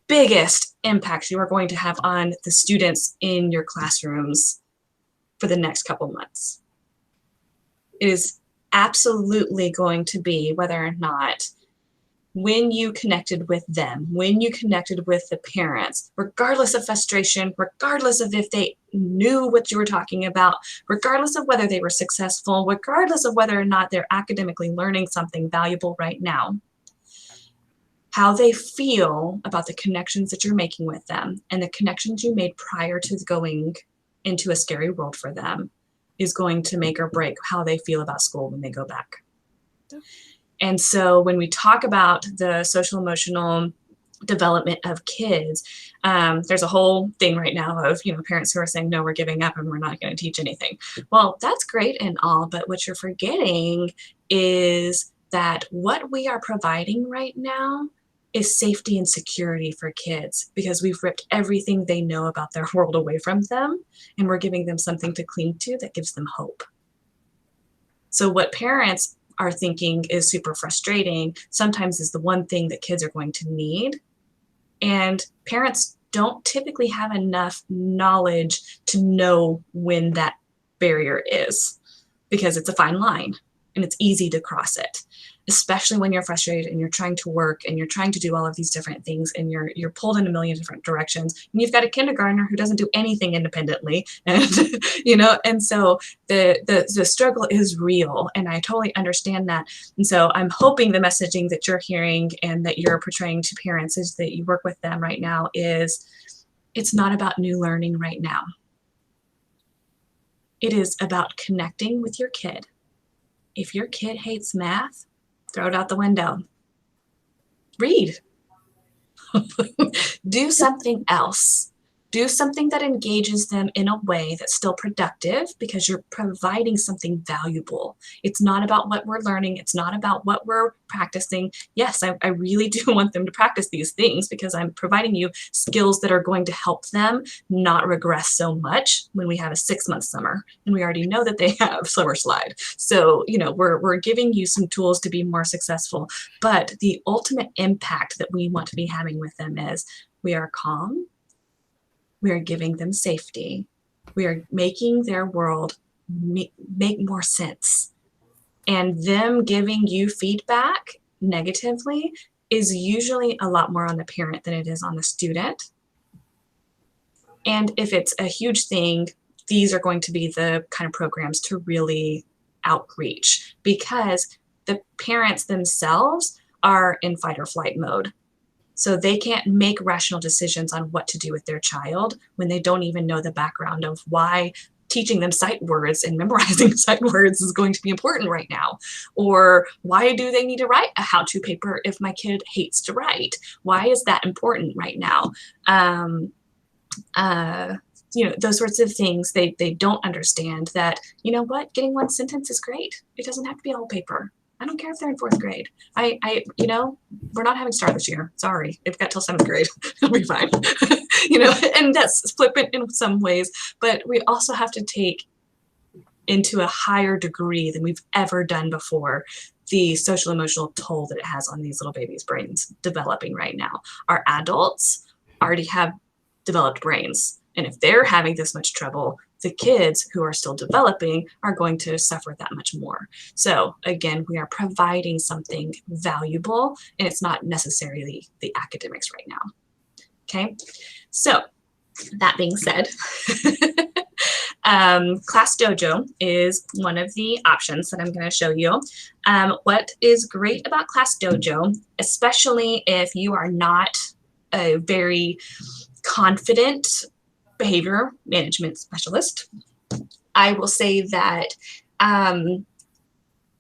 biggest impacts you are going to have on the students in your classrooms for the next couple months. It is absolutely going to be whether or not, when you connected with them, when you connected with the parents, regardless of frustration, regardless of if they knew what you were talking about, regardless of whether they were successful, regardless of whether or not they're academically learning something valuable right now, how they feel about the connections that you're making with them and the connections you made prior to going into a scary world for them is going to make or break how they feel about school when they go back. And so when we talk about the social emotional development of kids, there's a whole thing right now of parents who are saying, no, we're giving up and we're not going to teach anything. Well, that's great and all, but what you're forgetting is that what we are providing right now is safety and security for kids, because we've ripped everything they know about their world away from them, and we're giving them something to cling to that gives them hope. So what parents are thinking is super frustrating sometimes is the one thing that kids are going to need. And parents don't typically have enough knowledge to know when that barrier is, because it's a fine line and it's easy to cross it, especially when you're frustrated and you're trying to work and you're trying to do all of these different things and you're pulled in a million different directions, and you've got a kindergartner who doesn't do anything independently, and and so the struggle is real, and I totally understand that. And so I'm hoping the messaging that you're hearing and that you're portraying to parents is that you work with them right now is, it's not about new learning right now. It is about connecting with your kid. If your kid hates math, throw it out the window. Read. Do something else. Do something that engages them in a way that's still productive, because you're providing something valuable. It's not about what we're learning. It's not about what we're practicing. Yes, I really do want them to practice these things, because I'm providing you skills that are going to help them not regress so much when we have a 6-month summer and we already know that they have summer slide. So, we're giving you some tools to be more successful, but the ultimate impact that we want to be having with them is, we are calm. We are giving them safety. We are making their world make more sense. And them giving you feedback negatively is usually a lot more on the parent than it is on the student. And if it's a huge thing, these are going to be the kind of programs to really outreach, because the parents themselves are in fight or flight mode. So they can't make rational decisions on what to do with their child when they don't even know the background of why teaching them sight words and memorizing sight words is going to be important right now. Or why do they need to write a how-to paper if my kid hates to write? Why is that important right now? Those sorts of things, they don't understand that, getting one sentence is great. It doesn't have to be a whole paper. I don't care if they're in 4th grade. We're not having STAR this year. Sorry, they've got till 7th grade. It'll be fine. And that's flippant in some ways, but we also have to take into a higher degree than we've ever done before the social emotional toll that it has on these little babies' brains developing right now. Our adults already have developed brains, and if they're having this much trouble, the kids who are still developing are going to suffer that much more. So again, we are providing something valuable, and it's not necessarily the academics right now. Okay, so that being said, Class Dojo is one of the options that I'm going to show you. What is great about Class Dojo, especially if you are not a very confident behavior management specialist, I will say that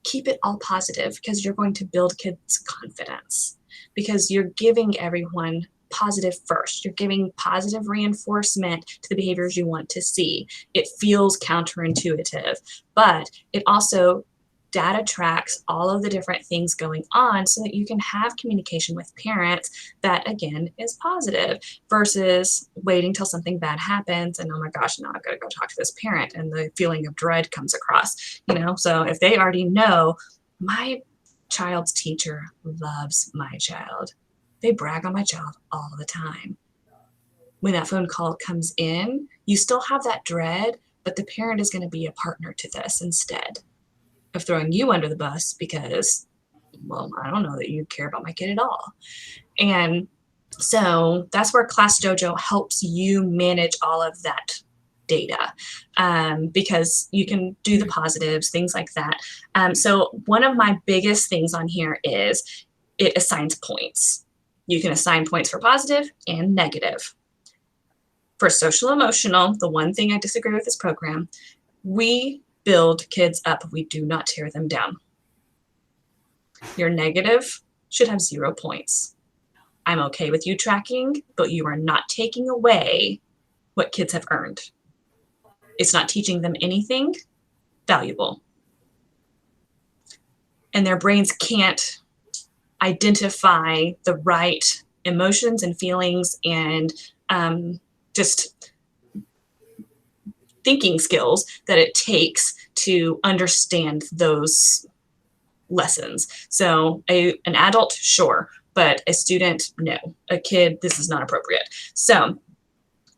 keep it all positive, because you're going to build kids' confidence, because you're giving everyone positive first. You're giving positive reinforcement to the behaviors you want to see. It feels counterintuitive, but it also data tracks all of the different things going on so that you can have communication with parents that, again, is positive, versus waiting till something bad happens and, oh my gosh, now I've got to go talk to this parent, and the feeling of dread comes across, So if they already know, my child's teacher loves my child, they brag on my child all the time. When that phone call comes in, you still have that dread, but the parent is going to be a partner to this instead of throwing you under the bus because, well, I don't know that you care about my kid at all. And so that's where Class Dojo helps you manage all of that data, because you can do the positives, things like that. So one of my biggest things on here is it assigns points. You can assign points for positive and negative. For social emotional, the one thing I disagree with this program, we build kids up, we do not tear them down. Your negative should have 0 points. I'm okay with you tracking, but you are not taking away what kids have earned. It's not teaching them anything valuable. And their brains can't identify the right emotions and feelings and just thinking skills that it takes to understand those lessons. So an adult, sure, but a student, no. A kid, this is not appropriate. So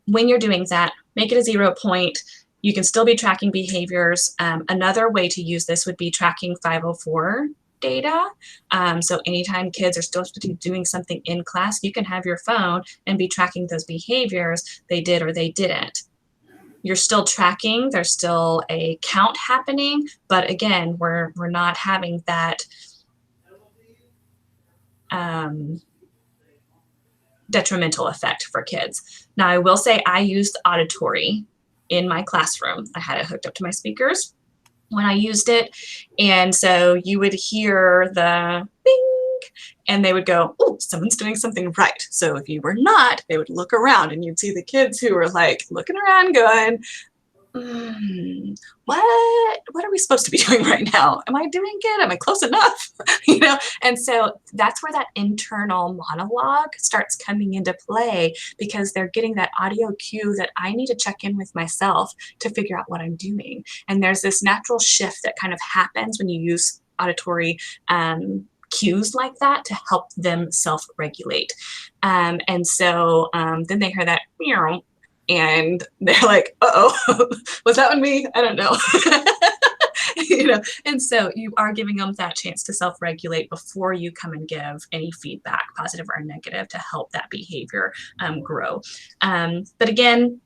when you're doing that, make it a 0 point. You can still be tracking behaviors. Another way to use this would be tracking 504 data. So anytime kids are still doing something in class, you can have your phone and be tracking those behaviors they did or they didn't. You're still tracking, there's still a count happening, but again, we're not having that detrimental effect for kids. Now, I will say I used auditory in my classroom. I had it hooked up to my speakers when I used it. And so you would hear the bing, and they would go, oh, someone's doing something right. So if you were not, they would look around and you'd see the kids who were like looking around going, what are we supposed to be doing right now? Am I doing good? Am I close enough? You know, and so that's where that internal monologue starts coming into play, because they're getting that audio cue that I need to check in with myself to figure out what I'm doing. And there's this natural shift that kind of happens when you use auditory cues like that to help them self-regulate. And so then they hear that meow, and they're like, uh-oh, was that one me? I don't know. You know, and so you are giving them that chance to self-regulate before you come and give any feedback, positive or negative, to help that behavior grow. But again,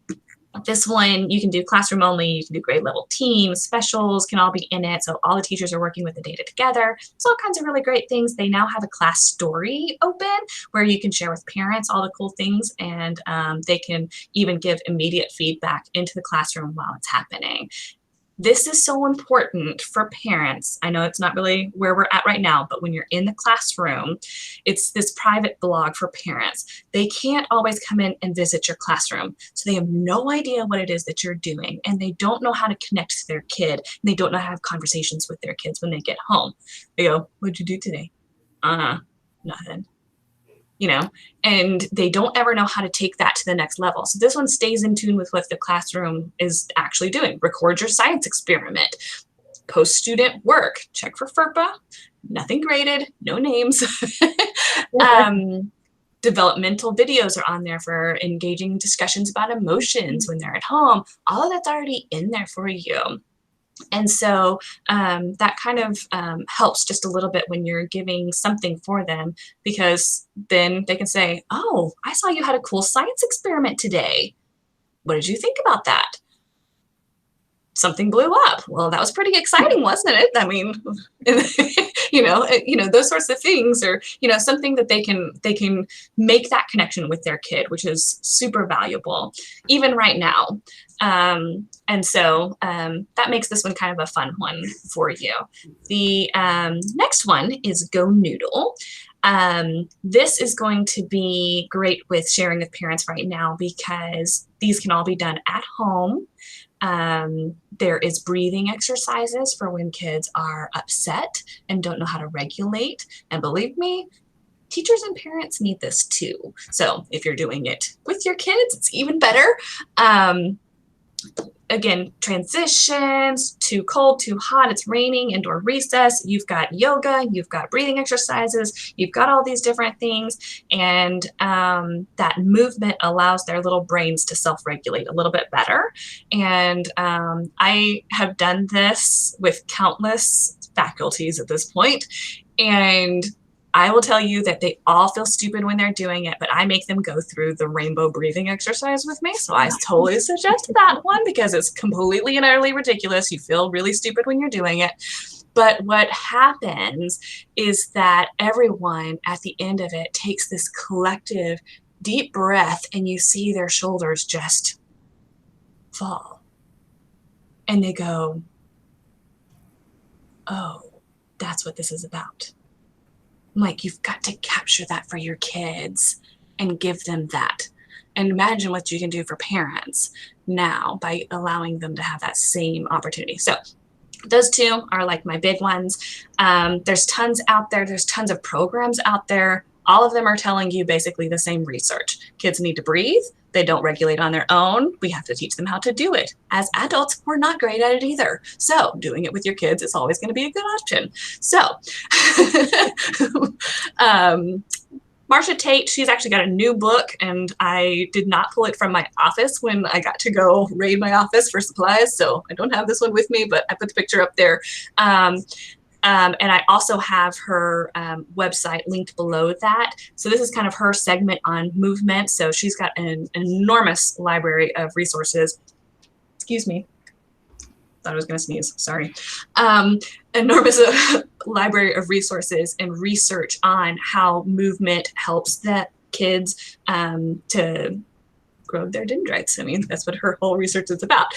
this one, you can do classroom only, you can do grade level teams, specials can all be in it. So all the teachers are working with the data together. So all kinds of really great things. They now have a class story open where you can share with parents all the cool things, and they can even give immediate feedback into the classroom while it's happening. This is so important for parents. I know it's not really where we're at right now, but when you're in the classroom, it's this private blog for parents. They can't always come in and visit your classroom, so they have no idea what it is that you're doing, and they don't know how to connect to their kid, and they don't know how to have conversations with their kids when they get home. They go, what'd you do today? Nothing. You know, and they don't ever know how to take that to the next level. So this one stays in tune with what the classroom is actually doing. Record your science experiment, post student work, check for FERPA, nothing graded, no names. Developmental videos are on there for engaging discussions about emotions when they're at home. All of that's already in there for you. And so that kind of helps just a little bit when you're giving something for them, because then they can say, oh, I saw you had a cool science experiment today. What did you think about that? Something blew up. Well, that was pretty exciting, wasn't it? I mean, you know, those sorts of things, or, you know, something that they can make that connection with their kid, which is super valuable, even right now. And so that makes this one kind of a fun one for you. The next one is Go Noodle. This is going to be great with sharing with parents right now, because these can all be done at home. There is breathing exercises for when kids are upset and don't know how to regulate. And believe me, teachers and parents need this too. So if you're doing it with your kids, it's even better. Again, transitions, too cold, too hot, it's raining, indoor recess, you've got yoga, you've got breathing exercises, you've got all these different things, and that movement allows their little brains to self-regulate a little bit better. And I have done this with countless faculties at this point, and I will tell you that they all feel stupid when they're doing it, but I make them go through the rainbow breathing exercise with me. So I totally suggest that one, because it's completely and utterly ridiculous. You feel really stupid when you're doing it. But what happens is that everyone at the end of it takes this collective deep breath, and you see their shoulders just fall. And they go, oh, that's what this is about. I'm like, you've got to capture that for your kids and give them that. And imagine what you can do for parents now by allowing them to have that same opportunity. So those two are like my big ones. There's tons out there. There's tons of programs out there. All of them are telling you basically the same research. Kids need to breathe. They don't regulate on their own. We have to teach them how to do it. As adults, we're not great at it either. So doing it with your kids is always going to be a good option. So Marsha Tate, she's actually got a new book, and I did not pull it from my office when I got to go raid my office for supplies, so I don't have this one with me, but I put the picture up there. And I also have her website linked below that. So this is kind of her segment on movement. So she's got an enormous library of resources. Excuse me. Thought I was going to sneeze. Sorry. Enormous library of resources and research on how movement helps the kids to grow their dendrites. I mean, that's what her whole research is about.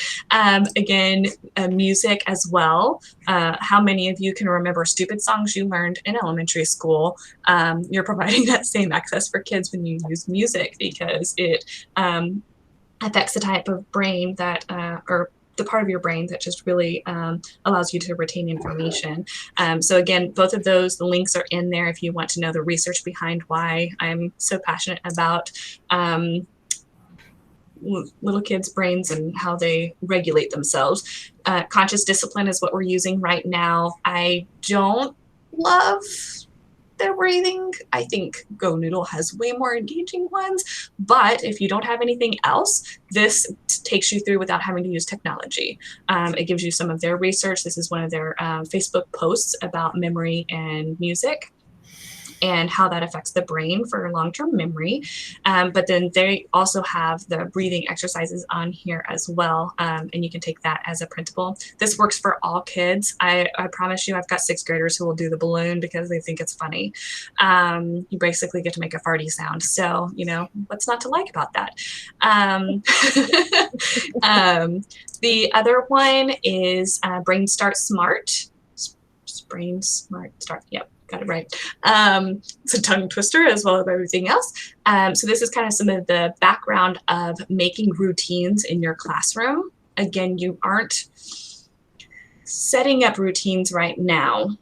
Again, music as well. How many of you can remember stupid songs you learned in elementary school? You're providing that same access for kids when you use music, because it affects the type of brain that, or the part of your brain that just really allows you to retain information. So again, both of those, the links are in there if you want to know the research behind why I'm so passionate about little kids' brains and how they regulate themselves. Conscious discipline is what we're using right now. I don't love their breathing. I think Go Noodle has way more engaging ones, but if you don't have anything else, this takes you through without having to use technology. It gives you some of their research. This is one of their Facebook posts about memory and music and how that affects the brain for long-term memory. But then they also have the breathing exercises on here as well, and you can take that as a printable. This works for all kids. I promise you, I've got 6th graders who will do the balloon because they think it's funny. You basically get to make a farty sound. So, you know, what's not to like about that? The other one is Brain Start Smart. Brain Smart Start, yep. Got it right. It's a tongue twister as well as everything else. So this is kind of some of the background of making routines in your classroom. Again, you aren't setting up routines right now.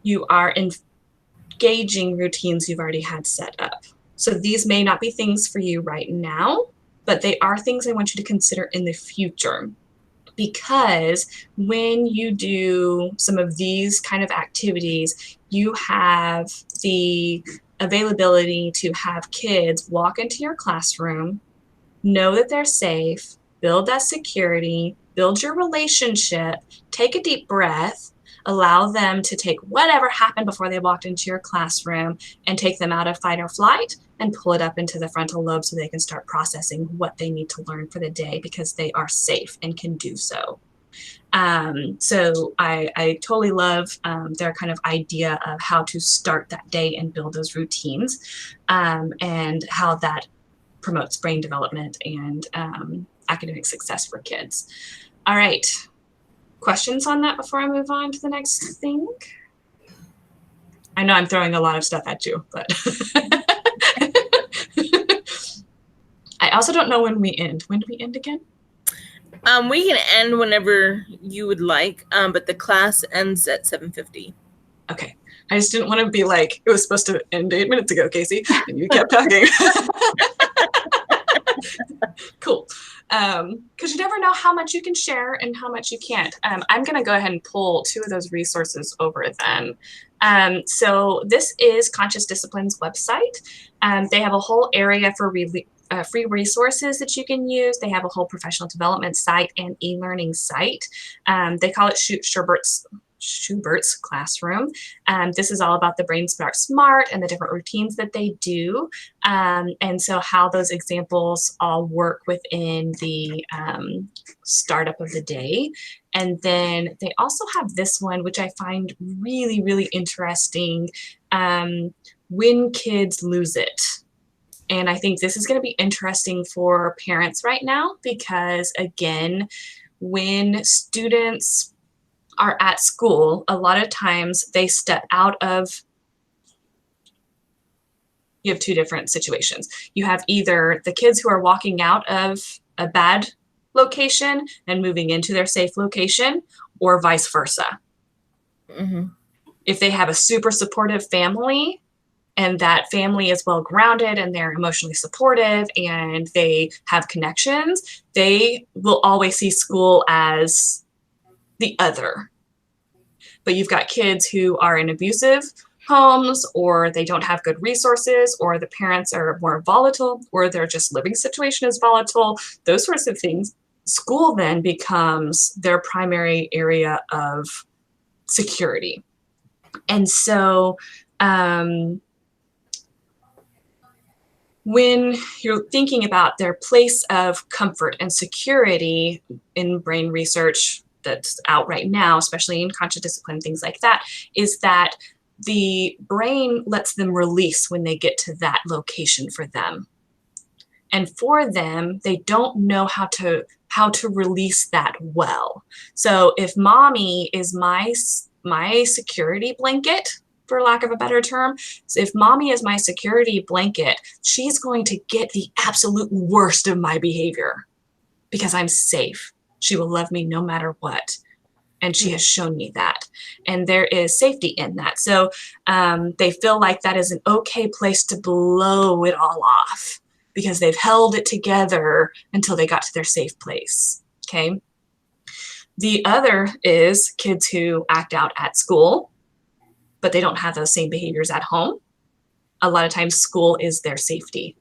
You are engaging routines you've already had set up. So these may not be things for you right now, but they are things I want you to consider in the future. Because when you do some of these kind of activities, you have the availability to have kids walk into your classroom, know that they're safe, build that security, build your relationship, take a deep breath, allow them to take whatever happened before they walked into your classroom and take them out of fight or flight and pull it up into the frontal lobe so they can start processing what they need to learn for the day because they are safe and can do so. So I totally love their kind of idea of how to start that day and build those routines, and how that promotes brain development and academic success for kids. All right. Questions on that before I move on to the next thing? I know I'm throwing a lot of stuff at you, but I also don't know when we end. When do we end again? We can end whenever you would like, but the class ends at 7:50. Okay. I just didn't want to be like, it was supposed to end 8 minutes ago, Casey, and you kept talking. Cool. Because you never know how much you can share and how much you can't. I'm going to go ahead and pull 2 of those resources over then. So this is Conscious Discipline's website. They have a whole area for free resources that you can use. They have a whole professional development site and e-learning site. They call it Schubert's Classroom. This is all about the Brain Start Smart and the different routines that they do. And so how those examples all work within the startup of the day. And then they also have this one, which I find really, really interesting, When Kids Lose It. And I think this is going to be interesting for parents right now because, again, when students are at school, a lot of times they step out of, you have 2 different situations. You have either the kids who are walking out of a bad location and moving into their safe location, or vice versa. Mm-hmm. If they have a super supportive family and that family is well grounded and they're emotionally supportive and they have connections, they will always see school as the other. But you've got kids who are in abusive homes, or they don't have good resources, or the parents are more volatile, or their just living situation is volatile, those sorts of things. School then becomes their primary area of security. And so when you're thinking about their place of comfort and security in brain research that's out right now, especially in conscious discipline, things like that, is that the brain lets them release when they get to that location for them. And for them, they don't know how to release that well. So if mommy is my security blanket, for lack of a better term, if mommy is my security blanket, she's going to get the absolute worst of my behavior because I'm safe. She will love me no matter what. And she has shown me that. And there is safety in that. So they feel like that is an okay place to blow it all off because they've held it together until they got to their safe place. Okay. The other is kids who act out at school, but they don't have those same behaviors at home. A lot of times school is their safety.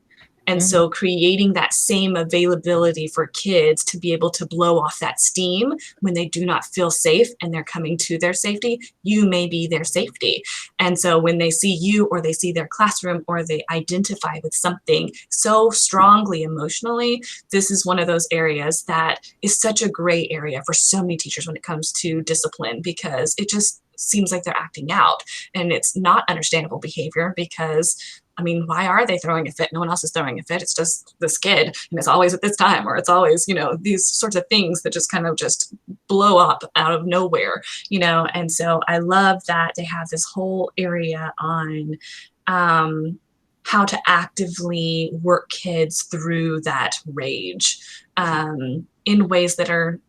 And so creating that same availability for kids to be able to blow off that steam when they do not feel safe and they're coming to their safety, you may be their safety. And so when they see you or they see their classroom or they identify with something so strongly emotionally, this is one of those areas that is such a gray area for so many teachers when it comes to discipline, because it just seems like they're acting out, and it's not understandable behavior because, I mean, why are they throwing a fit? No one else is throwing a fit. It's just this kid, and it's always at this time, or it's always, these sorts of things that just kind of just blow up out of nowhere, And so I love that they have this whole area on how to actively work kids through that rage in ways that are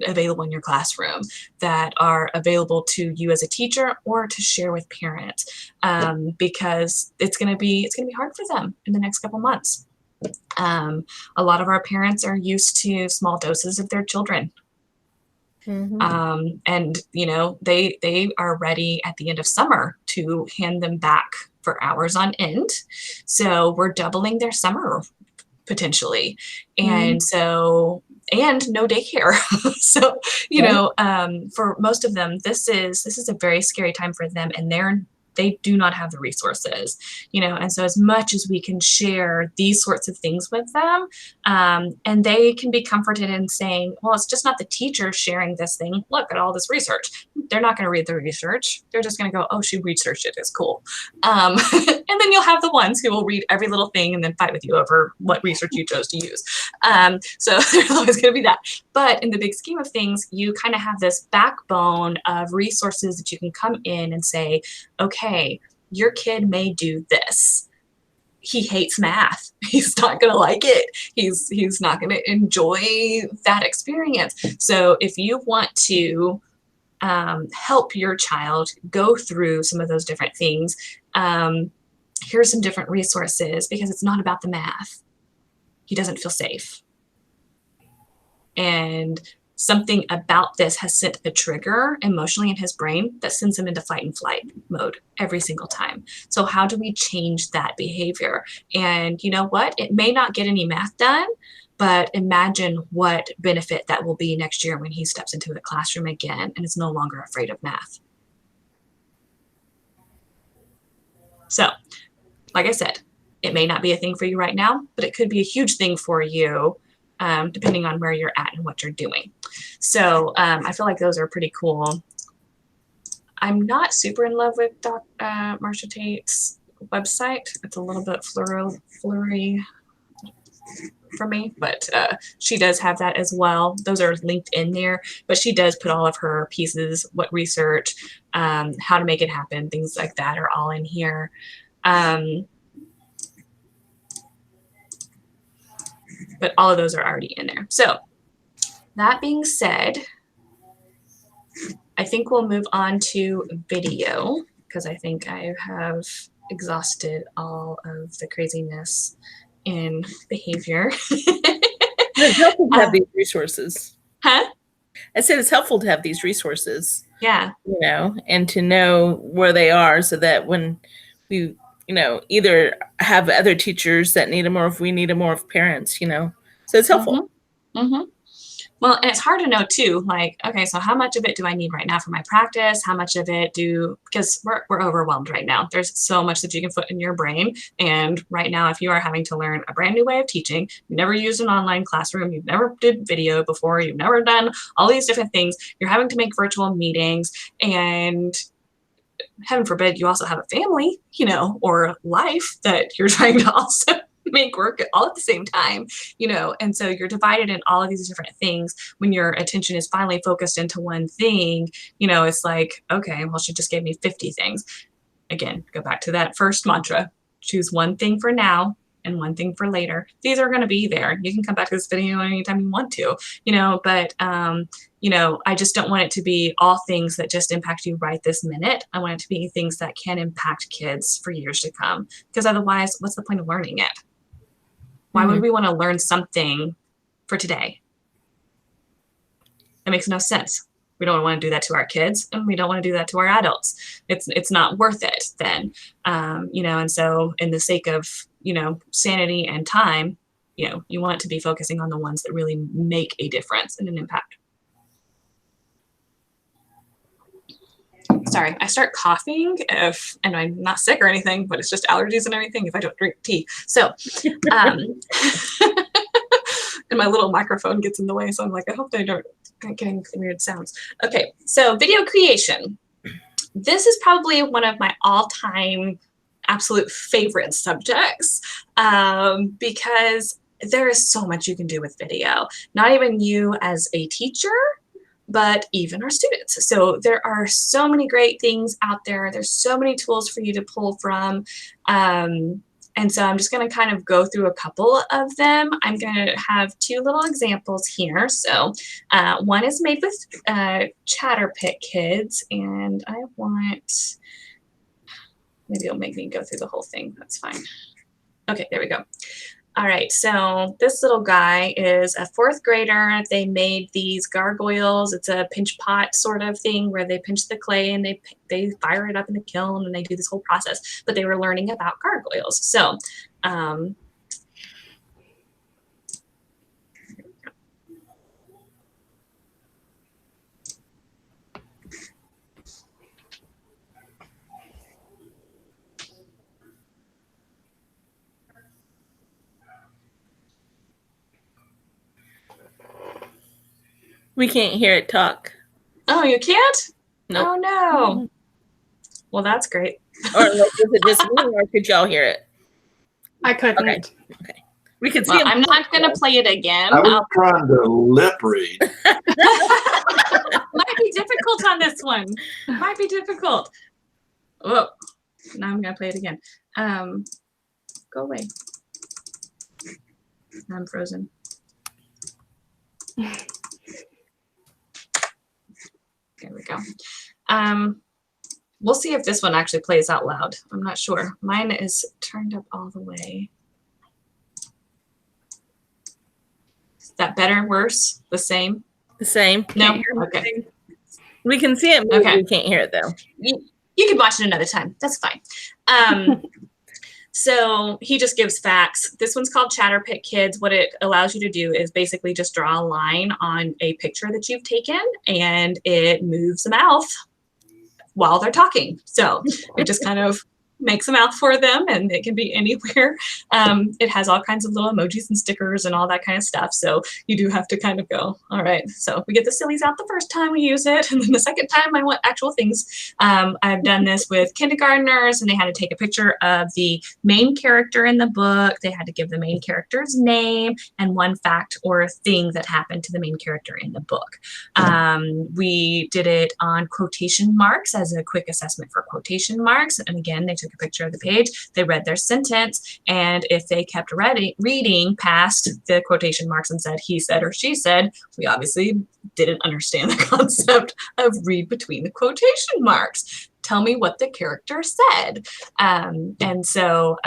available in your classroom, that are available to you as a teacher or to share with parents, because it's going to be hard for them in the next couple months. A lot of our parents are used to small doses of their children. And they are ready at the end of summer to hand them back for hours on end. So we're doubling their summer potentially. And so, and no daycare. So, for most of them, this is a very scary time for them, and they do not have the resources, and so as much as we can share these sorts of things with them, and they can be comforted in saying, well, it's just not the teacher sharing this thing. Look at all this research. They're not going to read the research. They're just going to go, oh, she researched it. It's cool. And then you'll have the ones who will read every little thing and then fight with you over what research you chose to use. So there's always going to be that. But in the big scheme of things, you kind of have this backbone of resources that you can come in and say, okay, your kid may do this. He hates math. He's not going to like it. He's not going to enjoy that experience. So if you want to help your child go through some of those different things, here's some different resources, because it's not about the math. He doesn't feel safe. And something about this has sent a trigger emotionally in his brain that sends him into fight and flight mode every single time. So how do we change that behavior? And you know what? It may not get any math done, but imagine what benefit that will be next year when he steps into the classroom again and is no longer afraid of math. So, like I said, it may not be a thing for you right now, but it could be a huge thing for you, depending on where you're at and what you're doing. So I feel like those are pretty cool. I'm not super in love with Marsha Tate's website. It's a little bit flurry for me, but she does have that as well. Those are linked in there, but she does put all of her pieces, what research, how to make it happen, things like that are all in here. But all of those are already in there. So that being said, I think we'll move on to video because I think I have exhausted all of the craziness in behavior. It's helpful to have these resources. Huh? I said it's helpful to have these resources, Yeah. you know, and to know where they are so that when we, you know, either have other teachers that need them or if we need them more of parents, you know, so it's helpful. Well, and it's hard to know too, like, okay, so how much of it do I need right now for my practice? How much of it because we're overwhelmed right now. There's so much that you can put in your brain. And right now, if you are having to learn a brand new way of teaching, you've never used an online classroom, you've never did video before, you've never done all these different things, you're having to make virtual meetings, and heaven forbid you also have a family, you know, or life that you're trying to also make work all at the same time, you know, and so you're divided in all of these different things. When your attention is finally focused into one thing, you know, it's like, okay, well, she just gave me 50 things. Again, go back to that first mantra, choose one thing for now and one thing for later. These are going to be there. You can come back to this video anytime you want to, you know, but, you know, I just don't want it to be all things that just impact you right this minute. I want it to be things that can impact kids for years to come, because otherwise, what's the point of learning it? Why would we want to learn something for today? That makes no sense. We don't want to do that to our kids, and we don't want to do that to our adults. It's not worth it then, you know. And so, in the sake of, you know, sanity and time, you know, you want to be focusing on the ones that really make a difference and an impact. Sorry, I start coughing and I'm not sick or anything, but it's just allergies and everything if I don't drink tea. So, and my little microphone gets in the way, so I'm like, I hope they don't get any weird sounds. Okay, so video creation. This is probably one of my all-time absolute favorite subjects, because there is so much you can do with video. Not even you as a teacher, but even our students. So there are so many great things out there. There's so many tools for you to pull from. And so I'm just going to kind of go through a couple of them. I'm going to have two little examples here. So one is made with Chatterpit Kids, and I want, maybe it'll make me go through the whole thing. That's fine. Okay, there we go. All right, so this little guy is a fourth grader. They made these gargoyles. It's a pinch pot sort of thing where they pinch the clay and they fire it up in the kiln and they do this whole process. But they were learning about gargoyles. So We can't hear it talk. oh, you can't? Nope. Oh no. Well, that's great. Or like, was it just me, or could y'all hear it? I couldn't. Okay. We could see. Well, I'm not going to play it again. I was trying to lip read. Might be difficult on this one. Might be difficult. Oh, now I'm going to play it again. Go away. Now I'm frozen. There we go. We'll see if this one actually plays out loud. I'm not sure. Mine is turned up all the way. Is that better, worse, the same? The same. No? Okay. We can see it, but Okay. we can't hear it though. You can watch it another time. That's fine. So he just gives facts. This one's called Chatterpit Kids. What it allows you to do is basically just draw a line on a picture that you've taken, and it moves the mouth while they're talking. So it just kind of makes a mouth for them, and it can be anywhere. It has all kinds of little emojis and stickers and all that kind of stuff. So you do have to kind of go, all right, so we get the sillies out the first time we use it. And then the second time I want actual things. I've done this with kindergartners, and they had to take a picture of the main character in the book. They had to give the main character's name and one fact or thing that happened to the main character in the book. We did it on quotation marks as a quick assessment for quotation marks. And again, they took took a picture of the page, they read their sentence, and if they kept reading past the quotation marks and said he said or she said, we obviously didn't understand the concept of read between the quotation marks. Tell me what the character said. And so,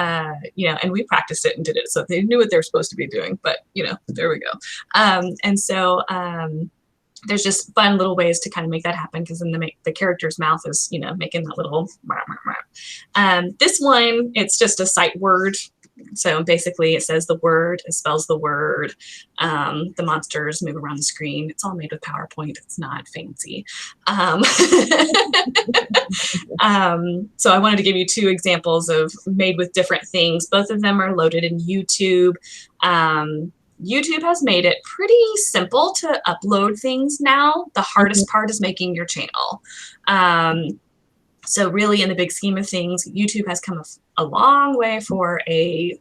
you know, and we practiced it and did it, so they knew what they were supposed to be doing, but, you know, there we go. And so there's just fun little ways to kind of make that happen, because then the character's mouth is, you know, making that little. This one, it's just a sight word. So basically it says the word, it spells the word, the monsters move around the screen. It's all made with PowerPoint. It's not fancy. So I wanted to give you 2 examples of made with different things. Both of them are loaded in YouTube. YouTube has made it pretty simple to upload things now. The hardest part is making your channel. So really, in the big scheme of things, YouTube has come a long way for a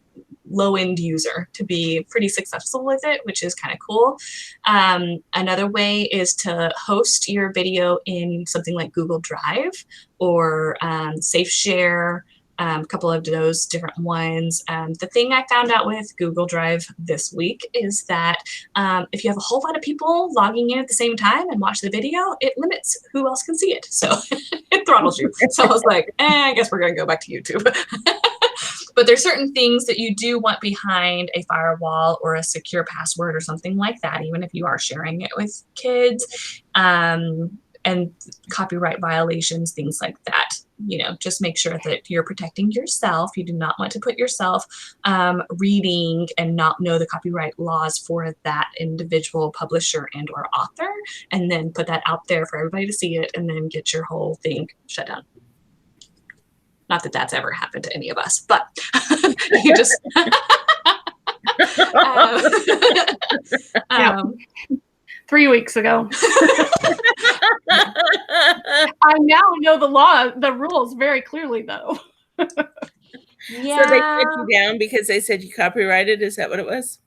low-end user to be pretty successful with it, which is kind of cool. Another way is to host your video in something like Google Drive or Safe Share, a couple of those different ones. The thing I found out with Google Drive this week is that if you have a whole lot of people logging in at the same time and watch the video, it limits who else can see it. So it throttles you. So I was like, I guess we're going to go back to YouTube. But there's certain things that you do want behind a firewall or a secure password or something like that, even if you are sharing it with kids, and copyright violations, things like that. You know, just make sure that you're protecting yourself. You do not want to put yourself reading and not know the copyright laws for that individual publisher and or author, and then put that out there for everybody to see it, and then get your whole thing shut down. Not that that's ever happened to any of us, but you just. Yeah. 3 weeks ago. I now know the rules very clearly, though. Yeah. So they shut you down because they said you copyrighted? Is that what it was?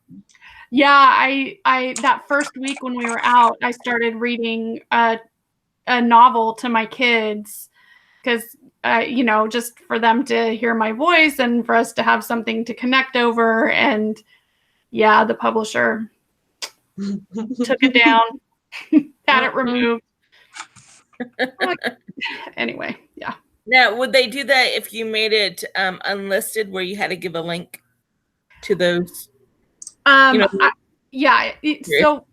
Yeah, I that first week when we were out, I started reading a novel to my kids because, you know, just for them to hear my voice and for us to have something to connect over. And yeah, the publisher took it down, had it removed. Anyway, yeah. Now, would they do that if you made it unlisted, where you had to give a link to those? You know, So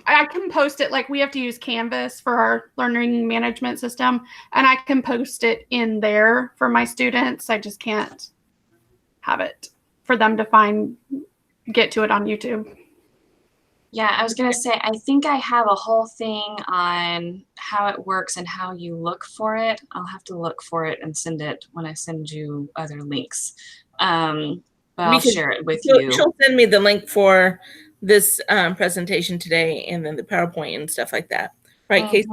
I can post it, like we have to use Canvas for our learning management system, and I can post it in there for my students. I just can't have it for them to get to it on YouTube. Yeah, I was going to say, I think I have a whole thing on how it works and how you look for it. I'll have to look for it and send it when I send you other links. But I'll share it with you. She'll send me the link for this presentation today, and then the PowerPoint and stuff like that. Right, Casey?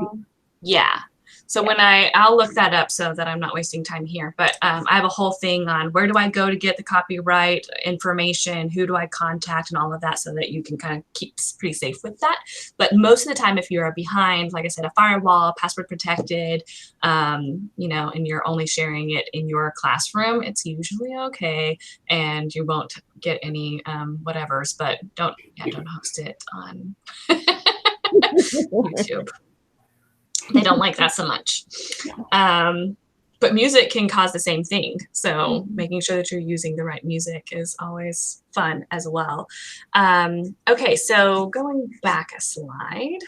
Yeah. So when I'll look that up so that I'm not wasting time here, but I have a whole thing on where do I go to get the copyright information, who do I contact, and all of that, so that you can kind of keep pretty safe with that. But most of the time, if you're behind, like I said, a firewall, password protected, you know, and you're only sharing it in your classroom, it's usually okay, and you won't get any whatevers, but don't host it on YouTube. They don't like that so much. But music can cause the same thing. So making sure that you're using the right music is always fun as well. Okay, so going back a slide.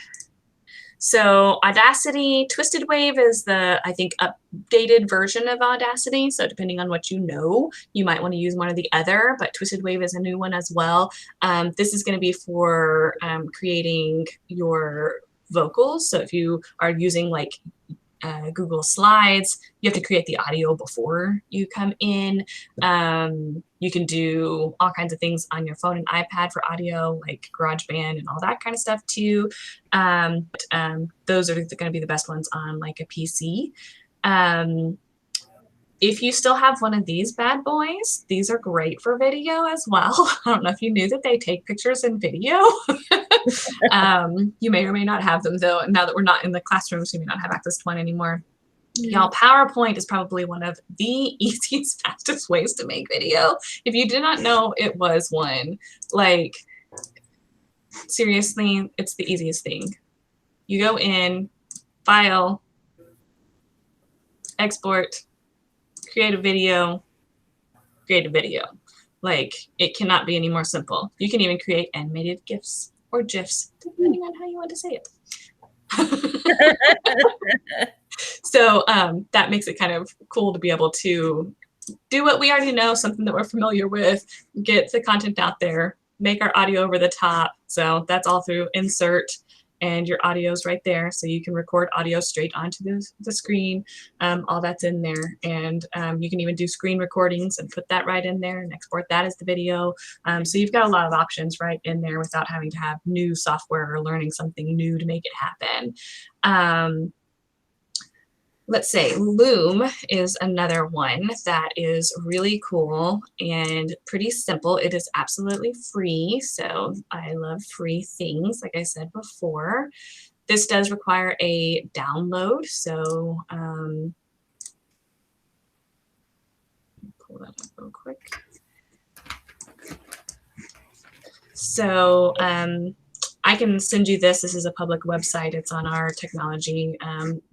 So Audacity, Twisted Wave is the, I think, updated version of Audacity. So depending on what you know, you might want to use one or the other, but Twisted Wave is a new one as well. This is going to be for creating your vocals. So if you are using like Google Slides, you have to create the audio before you come in. You can do all kinds of things on your phone and iPad for audio, like GarageBand and all that kind of stuff too. Those are going to be the best ones on like a PC. If you still have one of these bad boys, these are great for video as well. I don't know if you knew that they take pictures and video. You may or may not have them though. Now that we're not in the classrooms, you may not have access to one anymore. Y'all, PowerPoint is probably one of the easiest, fastest ways to make video. If you did not know it was one, like, seriously, it's the easiest thing. You go in, file, export, create a video, create a video. Like, it cannot be any more simple. You can even create animated GIFs or GIFs, depending on how you want to say it. So that makes it kind of cool to be able to do what we already know, something that we're familiar with, get the content out there, make our audio over the top. So that's all through insert, and your audio's right there. So you can record audio straight onto the screen. All that's in there. And you can even do screen recordings and put that right in there and export that as the video. So you've got a lot of options right in there without having to have new software or learning something new to make it happen. Let's say Loom is another one that is really cool and pretty simple. It is absolutely free, so I love free things, like I said before. This does require a download, so pull that up real quick. So I can send you this. This is a public website. It's on our technology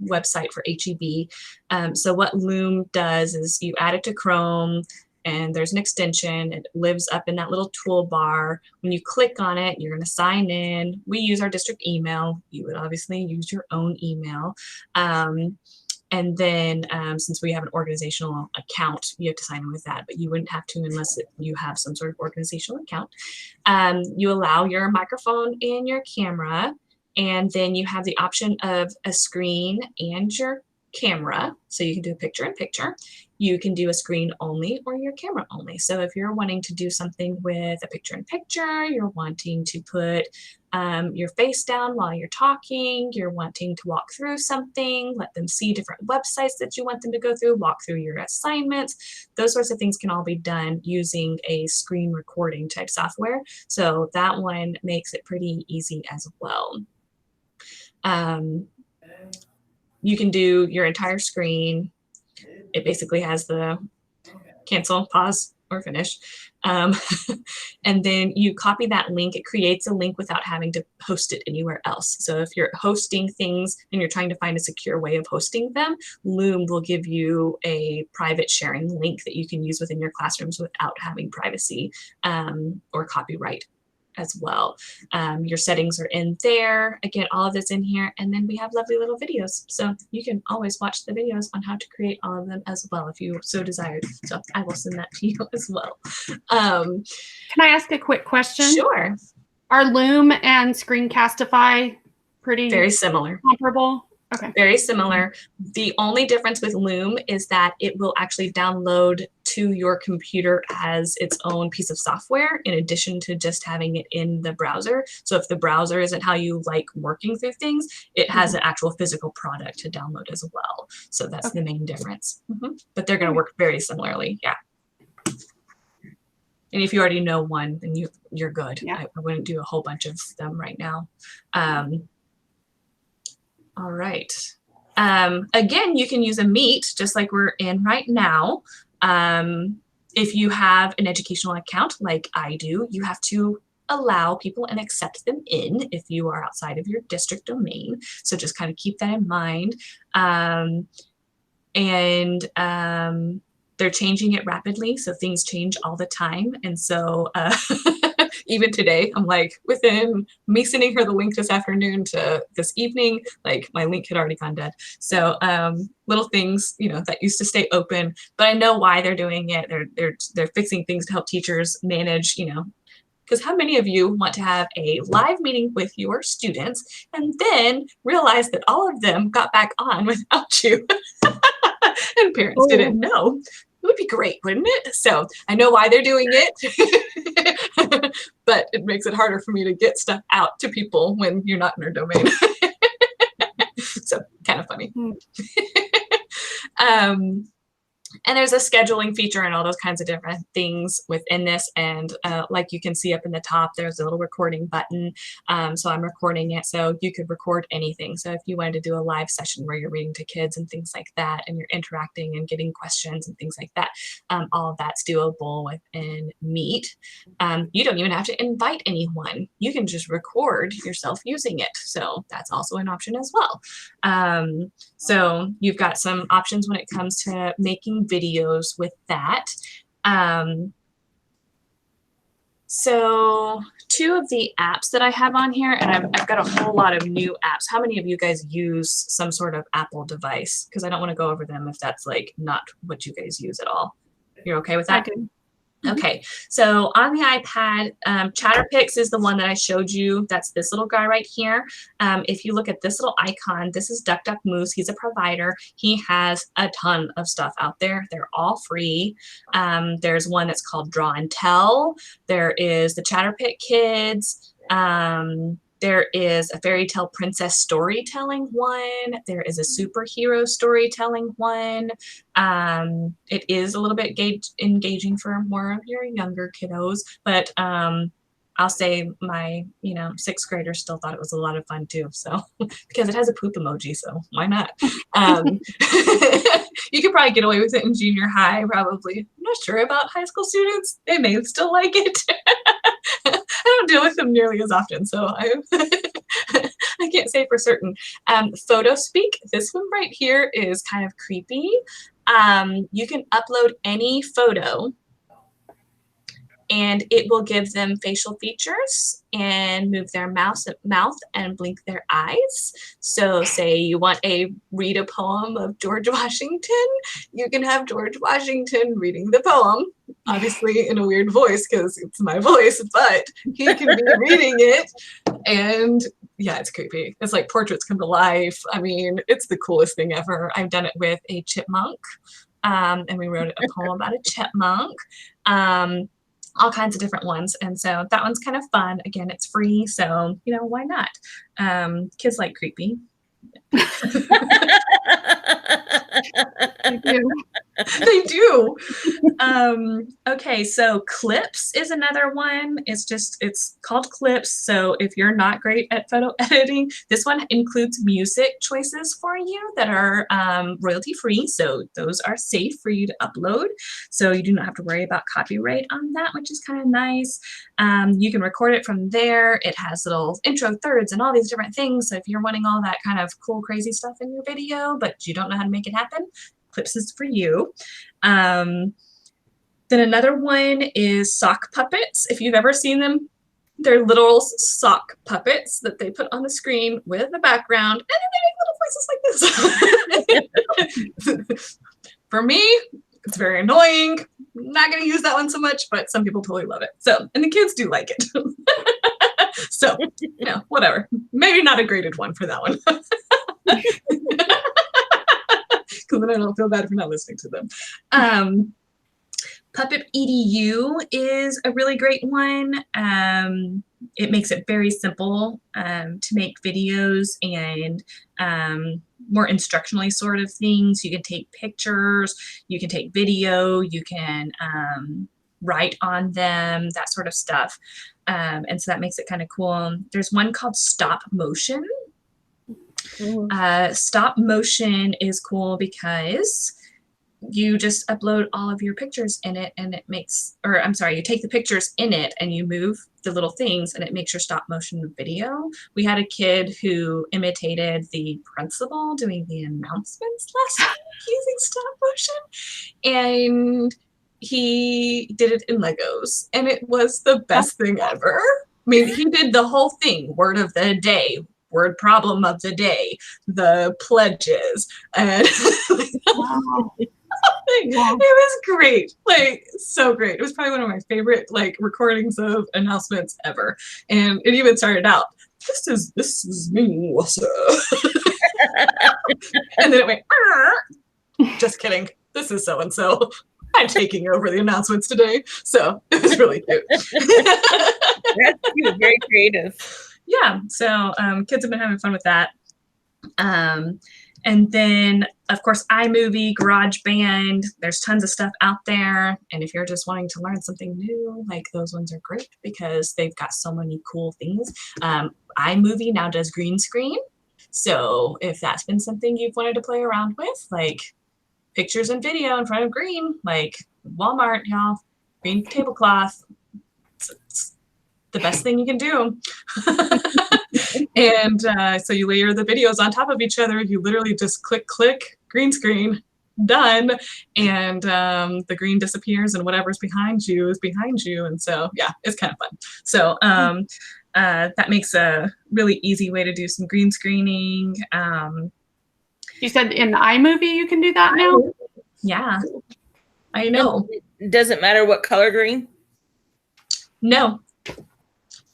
website for HEB. So what Loom does is you add it to Chrome, and there's an extension. It lives up in that little toolbar. When you click on it, you're going to sign in. We use our district email. You would obviously use your own email. And then since we have an organizational account, you have to sign in with that, but you wouldn't have to unless you have some sort of organizational account. You allow your microphone and your camera, and then you have the option of a screen and your camera. So you can do a picture-in-picture. You can do a screen only or your camera only. So if you're wanting to do something with a picture-in-picture, you're wanting to put your face down while you're talking, you're wanting to walk through something, let them see different websites that you want them to go through, walk through your assignments, those sorts of things can all be done using a screen recording type software. So that one makes it pretty easy as well. You can do your entire screen. It basically has the cancel, pause, or finish. And then you copy that link. It creates a link without having to host it anywhere else. So if you're hosting things and you're trying to find a secure way of hosting them, Loom will give you a private sharing link that you can use within your classrooms without having privacy or copyright as well. Your settings are in there. Again, all of this in here. And then we have lovely little videos. So you can always watch the videos on how to create all of them as well if you so desired. So I will send that to you as well. Can I ask a quick question? Sure. Are Loom and Screencastify pretty very similar? Comparable? Okay. Very similar. The only difference with Loom is that it will actually download to your computer as its own piece of software in addition to just having it in the browser. So if the browser isn't how you like working through things, it has an actual physical product to download as well. So that's the main difference. But they're going to work very similarly. Yeah. And if you already know one, then you're good. Yeah. I wouldn't do a whole bunch of them right now. All right. Again, you can use a Meet just like we're in right now. If you have an educational account like I do, you have to allow people and accept them in if you are outside of your district domain. So just kind of keep that in mind. They're changing it rapidly, so things change all the time. And so even today, I'm like, within me sending her the link this afternoon to this evening, like my link had already gone dead. So little things, you know, that used to stay open, but I know why they're doing it. They're fixing things to help teachers manage, you know, because how many of you want to have a live meeting with your students and then realize that all of them got back on without you? And parents didn't know. It would be great, wouldn't it? So I know why they're doing it, but it makes it harder for me to get stuff out to people when you're not in their domain. So kind of funny. And there's a scheduling feature and all those kinds of different things within this. And like you can see up in the top, there's a little recording button. So I'm recording it, so you could record anything. So if you wanted to do a live session where you're reading to kids and things like that, and you're interacting and getting questions and things like that, all of that's doable within Meet. You don't even have to invite anyone. You can just record yourself using it. So that's also an option as well. So you've got some options when it comes to making videos with that. So two of the apps that I have on here, and I've got a whole lot of new apps. How many of you guys use some sort of Apple device? Because I don't want to go over them if that's like not what you guys use at all. You're okay with that? I do. Okay, so on the iPad, Chatterpix is the one that I showed you. That's this little guy right here. If you look at this little icon, this is Duck Duck Moose. He's a provider. He has a ton of stuff out there. They're all free. There's one that's called Draw and Tell. There is the Chatterpix Kids. There is a fairy tale princess storytelling one. There is a superhero storytelling one. It is a little bit engaging for more of your younger kiddos, but I'll say my, sixth graders still thought it was a lot of fun too. So because it has a poop emoji, so why not? You could probably get away with it in junior high, probably. I'm not sure about high school students. They may still like it. I don't deal with them nearly as often, so I can't say for certain. Photo Speak, this one right here is kind of creepy. You can upload any photo and it will give them facial features and move their mouth and blink their eyes. So say you want read a poem of George Washington, you can have George Washington reading the poem, obviously in a weird voice because it's my voice, but he can be reading it. And yeah, it's creepy. It's like portraits come to life. I mean, it's the coolest thing ever. I've done it with a chipmunk, and we wrote a poem about a chipmunk. All kinds of different ones. And so that one's kind of fun. Again, it's free, so, why not? Kids like creepy. They do. Okay, so Clips is another one. It's called Clips. So if you're not great at photo editing, this one includes music choices for you that are royalty free. So those are safe for you to upload. So you do not have to worry about copyright on that, which is kind of nice. You can record it from there. It has little intro thirds and all these different things. So if you're wanting all that kind of cool, crazy stuff in your video, but you don't know how to make it happen, Clips is for you. Then another one is sock puppets. If you've ever seen them, they're little sock puppets that they put on the screen with the background, and they make little voices like this. For me, it's very annoying. I'm not going to use that one so much, but some people totally love it. So, and the kids do like it. So, whatever. Maybe not a graded one for that one. Because then I don't feel bad for not listening to them. Puppet EDU is a really great one. It makes it very simple to make videos and more instructionally sort of things. You can take pictures, you can take video, you can write on them, that sort of stuff. And so that makes it kind of cool. There's one called Stop Motion. Stop motion is cool because you just upload all of your pictures in it and you take the pictures in it and you move the little things and it makes your stop motion video. We had a kid who imitated the principal doing the announcements last week using stop motion, and he did it in Legos and it was the best thing ever. I mean, he did the whole thing, word of the day, word problem of the day, the pledges, and Wow. it was great, like so great. It was probably one of my favorite recordings of announcements ever. And it even started out, this is me, Melissa. And then it went, just kidding, this is so and so. I'm taking over the announcements today. So it was really cute. That's cute, very creative. Yeah, so kids have been having fun with that. And then, of course, iMovie, GarageBand, there's tons of stuff out there. And if you're just wanting to learn something new, like those ones are great because they've got so many cool things. iMovie now does green screen. So if that's been something you've wanted to play around with, like pictures and video in front of green, like Walmart, y'all, green tablecloth, it's the best thing you can do. And so you layer the videos on top of each other. You literally just click, green screen, done. And the green disappears and whatever's behind you is behind you. And so, yeah, it's kind of fun. So that makes a really easy way to do some green screening. You said in iMovie you can do that now? Yeah, I know. Does it matter what color green? No.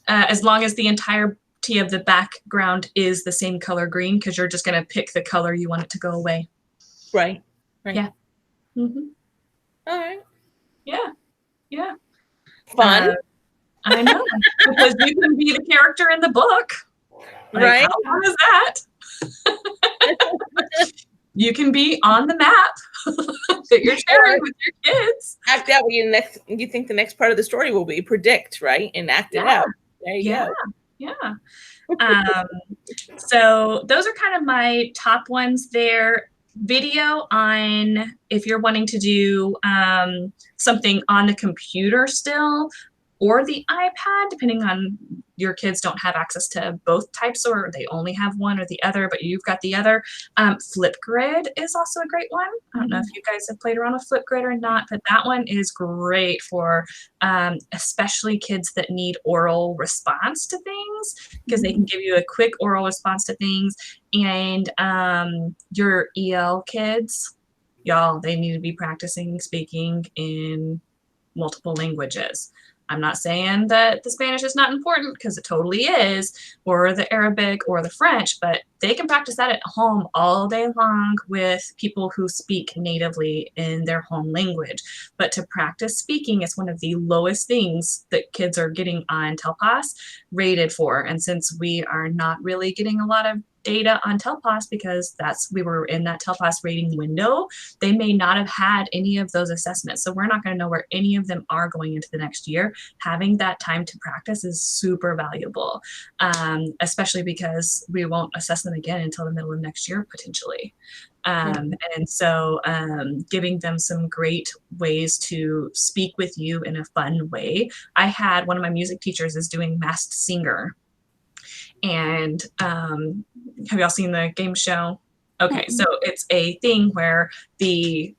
As long as the entirety of the background is the same color green, because you're just going to pick the color you want it to go away. Right. Yeah. Mm-hmm. All right. Yeah. Fun. I know. Because you can be the character in the book. Like, right. How fun is that? You can be on the map that you're sharing with your kids. Act out what you think the next part of the story will be. Predict, right? And act it out. There you go. Yeah. So those are kind of my top ones there. Video on, if you're wanting to do something on the computer still, or the iPad, depending on your kids don't have access to both types, or they only have one or the other, but you've got the other. Flipgrid is also a great one. I don't know if you guys have played around with Flipgrid or not, but that one is great for especially kids that need oral response to things, because they can give you a quick oral response to things. And your EL kids, y'all, they need to be practicing speaking in multiple languages. I'm not saying that the Spanish is not important, because it totally is, or the Arabic or the French, but they can practice that at home all day long with people who speak natively in their home language. But to practice speaking is one of the lowest things that kids are getting on TELPAS rated for. And since we are not really getting a lot of data on TELPAS, because we were in that TELPAS rating window, they may not have had any of those assessments. So we're not going to know where any of them are going into the next year. Having that time to practice is super valuable, especially because we won't assess them again until the middle of next year, potentially. And so giving them some great ways to speak with you in a fun way. I had one of my music teachers is doing Masked Singer. And have y'all seen the game show? Okay, so it's a thing where the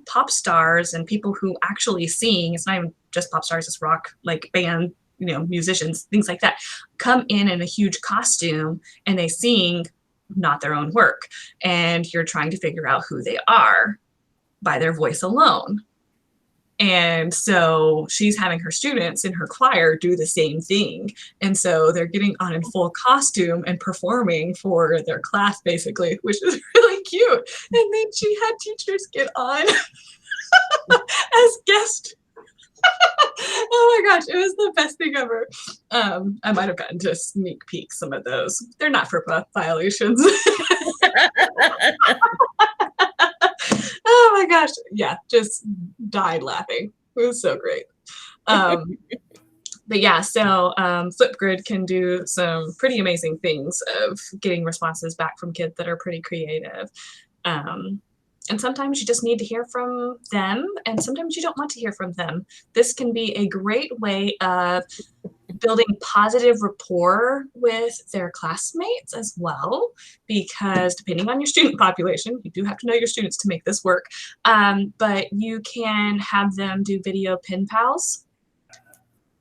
pop stars and people who actually sing, it's not even just pop stars, it's rock, like band, musicians, things like that, come in a huge costume and they sing not their own work. And you're trying to figure out who they are by their voice alone. And so she's having her students in her choir do the same thing. And so they're getting on in full costume and performing for their class, basically, which is really cute. And then she had teachers get on as guests. Oh my gosh, it was the best thing ever. I might have gotten to sneak peek some of those. They're not for violations. Oh my gosh. Yeah, just died laughing. It was so great. But yeah, so Flipgrid can do some pretty amazing things of getting responses back from kids that are pretty creative. And sometimes you just need to hear from them, and sometimes you don't want to hear from them. This can be a great way of building positive rapport with their classmates as well, because depending on your student population, you do have to know your students to make this work, but you can have them do video pen pals,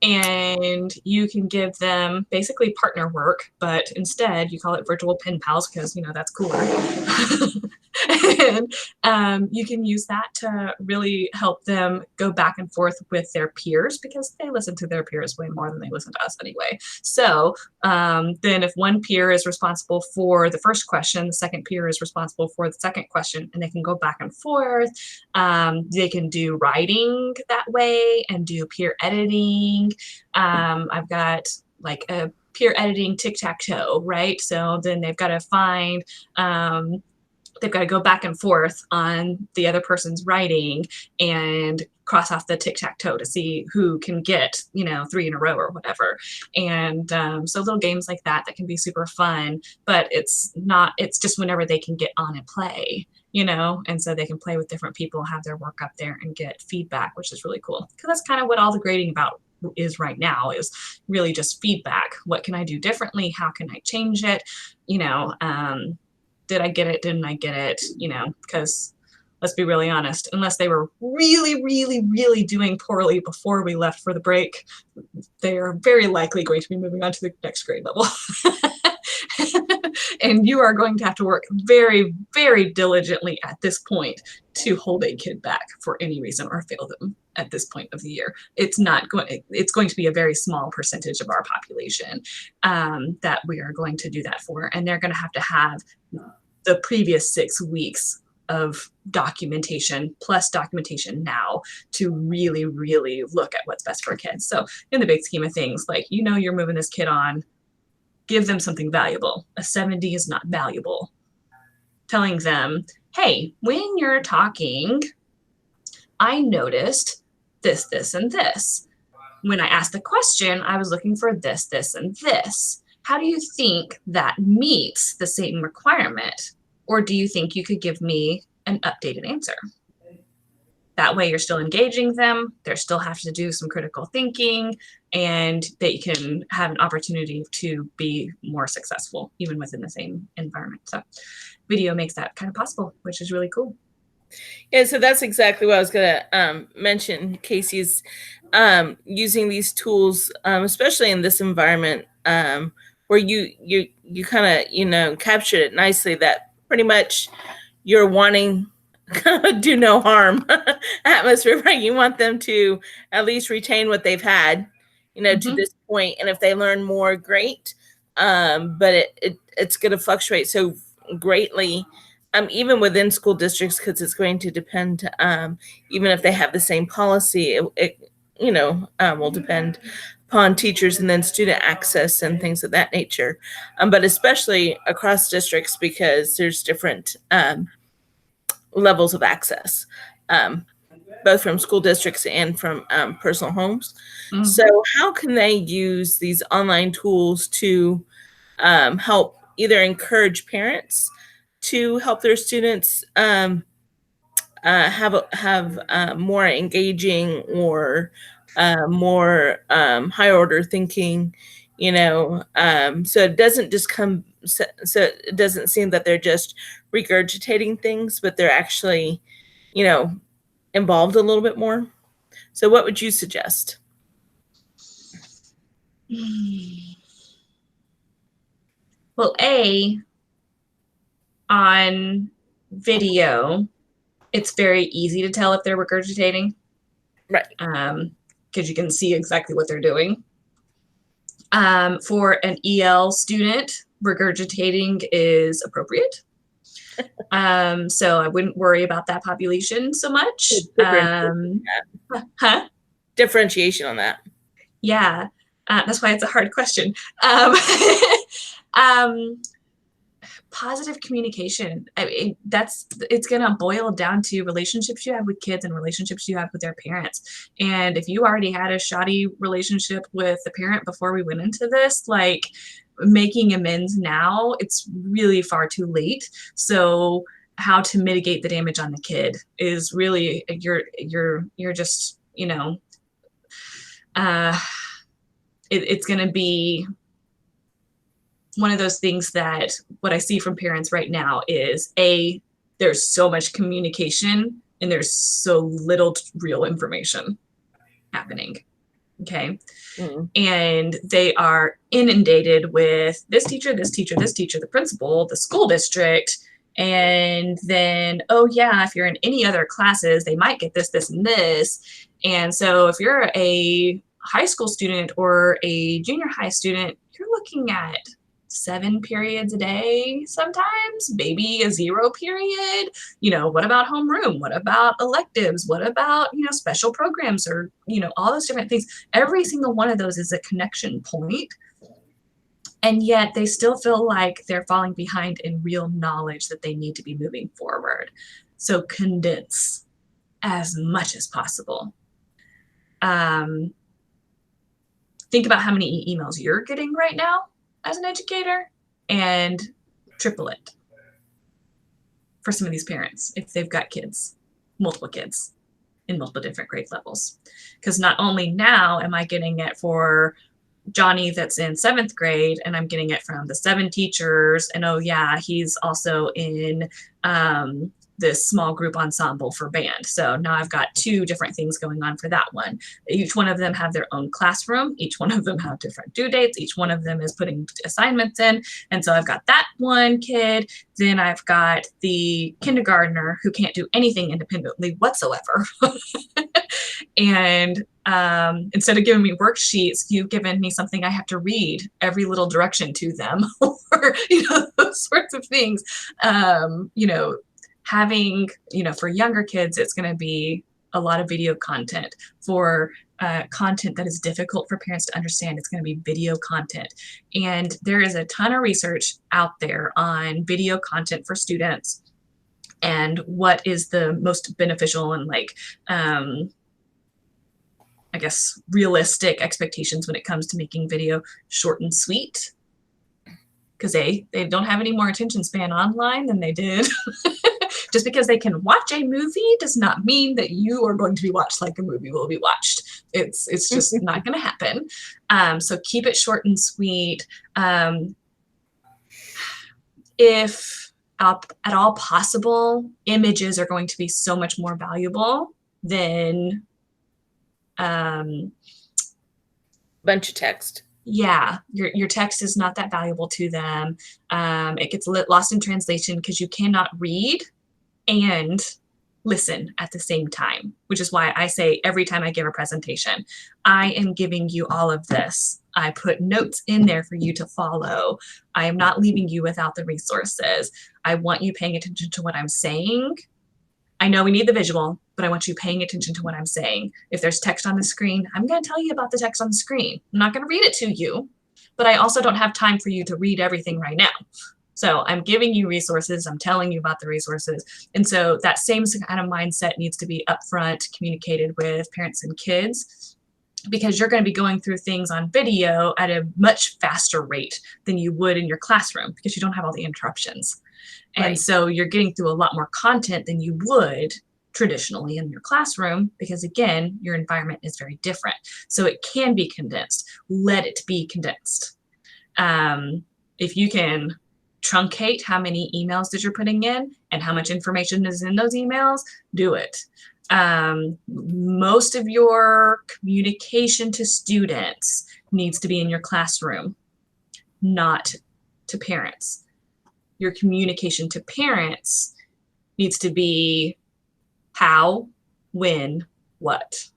and you can give them basically partner work, but instead you call it virtual pen pals because, that's cooler. And you can use that to really help them go back and forth with their peers, because they listen to their peers way more than they listen to us anyway. So then if one peer is responsible for the first question, the second peer is responsible for the second question, and they can go back and forth. They can do writing that way and do peer editing. I've got like a peer editing tic-tac-toe, right? So then they've got to find they've got to go back and forth on the other person's writing and cross off the tic-tac-toe to see who can get, 3 in a row or whatever. And so little games like that can be super fun, but it's just whenever they can get on and play, and so they can play with different people, have their work up there and get feedback, which is really cool. Because that's kind of what all the grading about is right now, is really just feedback. What can I do differently? How can I change it? Did I get it? Didn't I get it? Because let's be really honest, unless they were really, really, really doing poorly before we left for the break, they are very likely going to be moving on to the next grade level. And you are going to have to work very, very diligently at this point to hold a kid back for any reason or fail them at this point of the year. It's going to be a very small percentage of our population that we are going to do that for. And they're going to have the previous 6 weeks of documentation plus documentation now to really, really look at what's best for kids. So in the big scheme of things, like, you're moving this kid on, give them something valuable. A 70 is not valuable. Telling them, hey, when you're talking, I noticed this, this, and this. When I asked the question, I was looking for this, this, and this. How do you think that meets the same requirement? Or do you think you could give me an updated answer? That way you're still engaging them. They're still having to do some critical thinking, and they can have an opportunity to be more successful even within the same environment. So video makes that kind of possible, which is really cool. Yeah, so that's exactly what I was going to mention. Casey's using these tools, especially in this environment, where you kind of captured it nicely, that pretty much you're wanting do no harm atmosphere, right? You want them to at least retain what they've had, to this point. And if they learn more, great. But it's going to fluctuate so greatly, even within school districts, because it's going to depend, even if they have the same policy, it will depend upon teachers and then student access and things of that nature. But especially across districts, because there's different levels of access, both from school districts and from personal homes. Mm-hmm. So how can they use these online tools to help either encourage parents to help their students have more engaging or more high order thinking, so it doesn't just come, so it doesn't seem that they're just regurgitating things, but they're actually, involved a little bit more. So what would you suggest? Well, on video, it's very easy to tell if they're regurgitating. Right. Because you can see exactly what they're doing. For an EL student, regurgitating is appropriate. So I wouldn't worry about that population so much. Differentiation on that. Yeah. That's why it's a hard question. Positive communication. It's going to boil down to relationships you have with kids and relationships you have with their parents. And if you already had a shoddy relationship with the parent before we went into this, like, making amends now, it's really far too late. So how to mitigate the damage on the kid is really, you're just, it's going to be one of those things that what I see from parents right now is there's so much communication and there's so little real information happening. Okay. Mm-hmm. And they are inundated with this teacher, this teacher, this teacher, the principal, the school district. And then, oh yeah, if you're in any other classes, they might get this, this, and this. And so if you're a high school student or a junior high student, you're looking at 7 periods a day sometimes, maybe a 0 period. What about homeroom? What about electives? What about, special programs, or, all those different things? Every single one of those is a connection point. And yet they still feel like they're falling behind in real knowledge that they need to be moving forward. So condense as much as possible. Think about how many emails you're getting right now as an educator and triple it for some of these parents if they've got kids, multiple kids in multiple different grade levels. Because not only now am I getting it for Johnny that's in 7th grade, and I'm getting it from the 7 teachers, and oh yeah, he's also in this small group ensemble for band. So now I've got 2 different things going on for that one. Each one of them have their own classroom. Each one of them have different due dates. Each one of them is putting assignments in. And so I've got that one kid. Then I've got the kindergartner who can't do anything independently whatsoever. And instead of giving me worksheets, you've given me something I have to read every little direction to them, or, those sorts of things. Having, for younger kids, it's going to be a lot of video content. For content that is difficult for parents to understand, it's going to be video content. And there is a ton of research out there on video content for students and what is the most beneficial and I guess, realistic expectations when it comes to making video short and sweet. Because they don't have any more attention span online than they did. Just because they can watch a movie does not mean that you are going to be watched like a movie will be watched. It's just not going to happen. So keep it short and sweet. If at all possible, images are going to be so much more valuable than bunch of text. Yeah, your text is not that valuable to them. It gets lost in translation because you cannot read and listen at the same time, which is why I say every time I give a presentation, I am giving you all of this. I put notes in there for you to follow. I am not leaving you without the resources. I want you paying attention to what I'm saying. I know we need the visual, but I want you paying attention to what I'm saying. If there's text on the screen, I'm going to tell you about the text on the screen. I'm not going to read it to you, but I also don't have time for you to read everything right now. So I'm giving you resources. I'm telling you about the resources. And so that same kind of mindset needs to be upfront communicated with parents and kids, because you're going to be going through things on video at a much faster rate than you would in your classroom because you don't have all the interruptions. And Right. so you're getting through a lot more content than you would traditionally in your classroom because, again, your environment is very different. So it can be condensed. Let it be condensed. If you can truncate how many emails that you're putting in and how much information is in those emails, do it. Most of your communication to students needs to be in your classroom, not to parents. Your communication to parents needs to be how, when, what.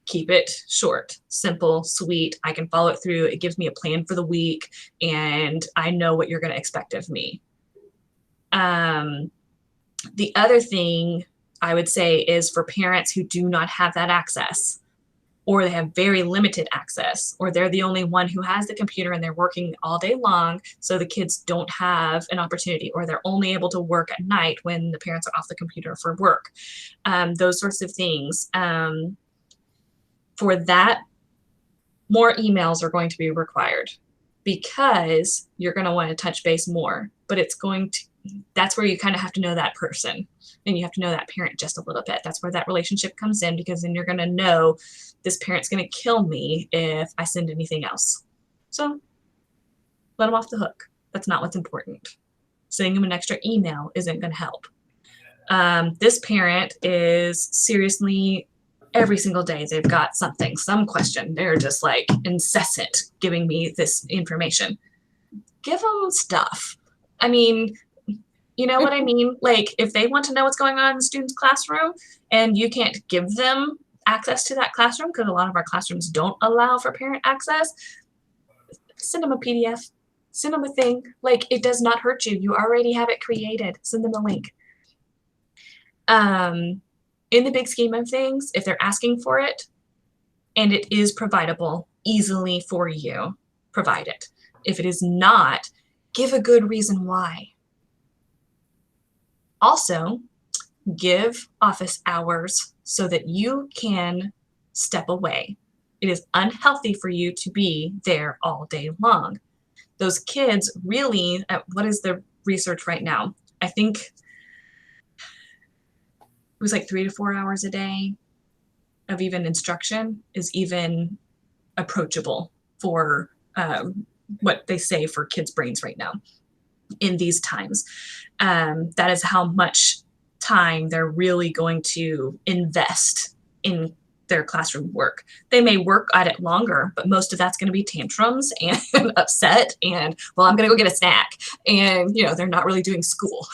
Keep it short, simple, sweet. I can follow it through. It gives me a plan for the week, and I know what you're going to expect of me. The other thing I would say is for parents who do not have that access, or they have very limited access, or they're the only one who has the computer and they're working all day long, so the kids don't have an opportunity, or they're only able to work at night when the parents are off the computer for work. Those sorts of things. For that, more emails are going to be required because you're going to want to touch base more, but that's where you kind of have to know that person and you have to know that parent just a little bit. That's where that relationship comes in, because then you're going to know this parent's going to kill me if I send anything else. So let them off the hook. That's not what's important. Sending them an extra email isn't going to help. This parent is seriously, every single day they've got something, some question. They're just like incessant giving me this information. Give them stuff. I mean, you know what I mean? Like, if they want to know what's going on in the student's classroom and you can't give them access to that classroom, because a lot of our classrooms don't allow for parent access, send them a PDF, send them a thing. Like, it does not hurt you. You already have it created. Send them a link. In the big scheme of things, if they're asking for it and it is providable easily for you, provide it. If it is not, give a good reason why. Also, give office hours so that you can step away. It is unhealthy for you to be there all day long. Those kids really, what is the research right now? I think it was like 3 to 4 hours a day of even instruction is even approachable for what they say for kids' brains right now in these times. That is how much time they're really going to invest in their classroom work. They may work at it longer, but most of that's going to be tantrums and upset and, well, I'm going to go get a snack. And, they're not really doing school.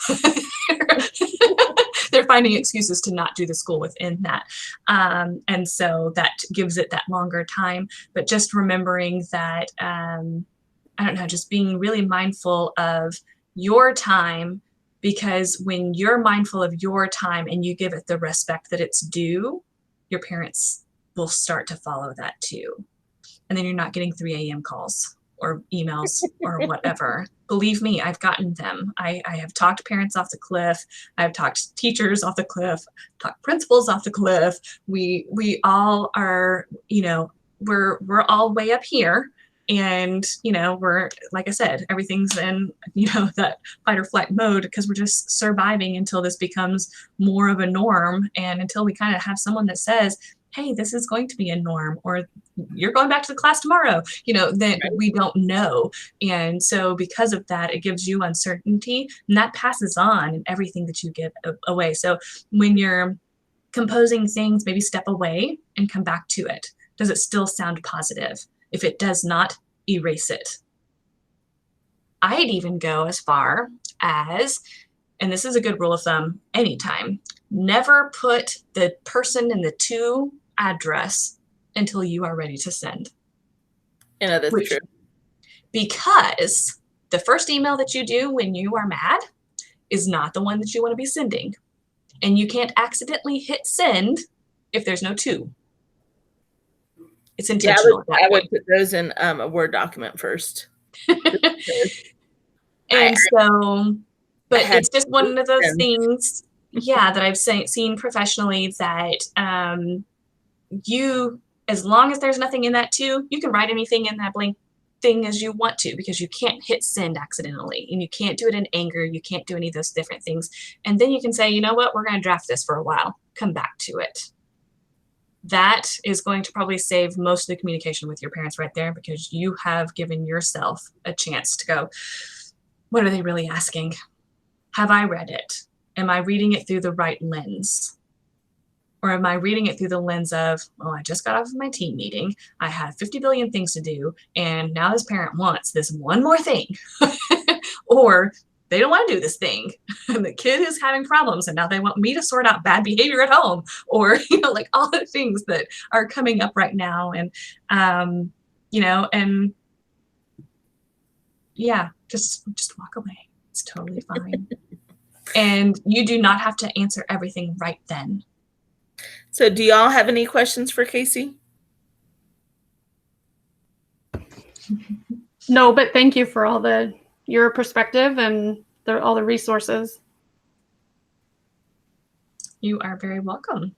They're finding excuses to not do the school within that. And so that gives it that longer time. But just remembering that, just being really mindful of your time, because when you're mindful of your time and you give it the respect that it's due, your parents will start to follow that too. And then you're not getting 3 a.m. calls or emails or whatever. Believe me, I've gotten them. I have talked parents off the cliff. I've talked teachers off the cliff, talked principals off the cliff. We all are, we're all way up here. And, we're, like I said, everything's in, that fight or flight mode because we're just surviving until this becomes more of a norm. And until we kind of have someone that says, hey, this is going to be a norm, or you're going back to the class tomorrow, then we don't know. And so because of that, it gives you uncertainty, and that passes on in everything that you give away. So when you're composing things, maybe step away and come back to it. Does it still sound positive? If it does not, erase it. I'd even go as far as, and this is a good rule of thumb anytime, never put the person in the to address until you are ready to send. And that's true. Because the first email that you do when you are mad is not the one that you want to be sending. And you can't accidentally hit send if there's no to. It's intentional. I would put those in a Word document first. And so, but it's just one of those things, that I've seen professionally that you, as long as there's nothing in that too, you can write anything in that blank thing as you want to, because you can't hit send accidentally, and you can't do it in anger. You can't do any of those different things. And then you can say, you know what, we're going to draft this for a while, come back to it. That is going to probably save most of the communication with your parents right there, because you have given yourself a chance to go, what are they really asking? Have I read it? Am I reading it through the right lens? Or am I reading it through the lens of, I just got off of my team meeting. I had 50 billion things to do. And now this parent wants this one more thing. Or they don't want to do this thing. And the kid is having problems. And now they want me to sort out bad behavior at home. Or, like all the things that are coming up right now. And, just walk away. It's totally fine. And you do not have to answer everything right then. So do y'all have any questions for Casey? No, but thank you for all your perspective and all the resources. You are very welcome.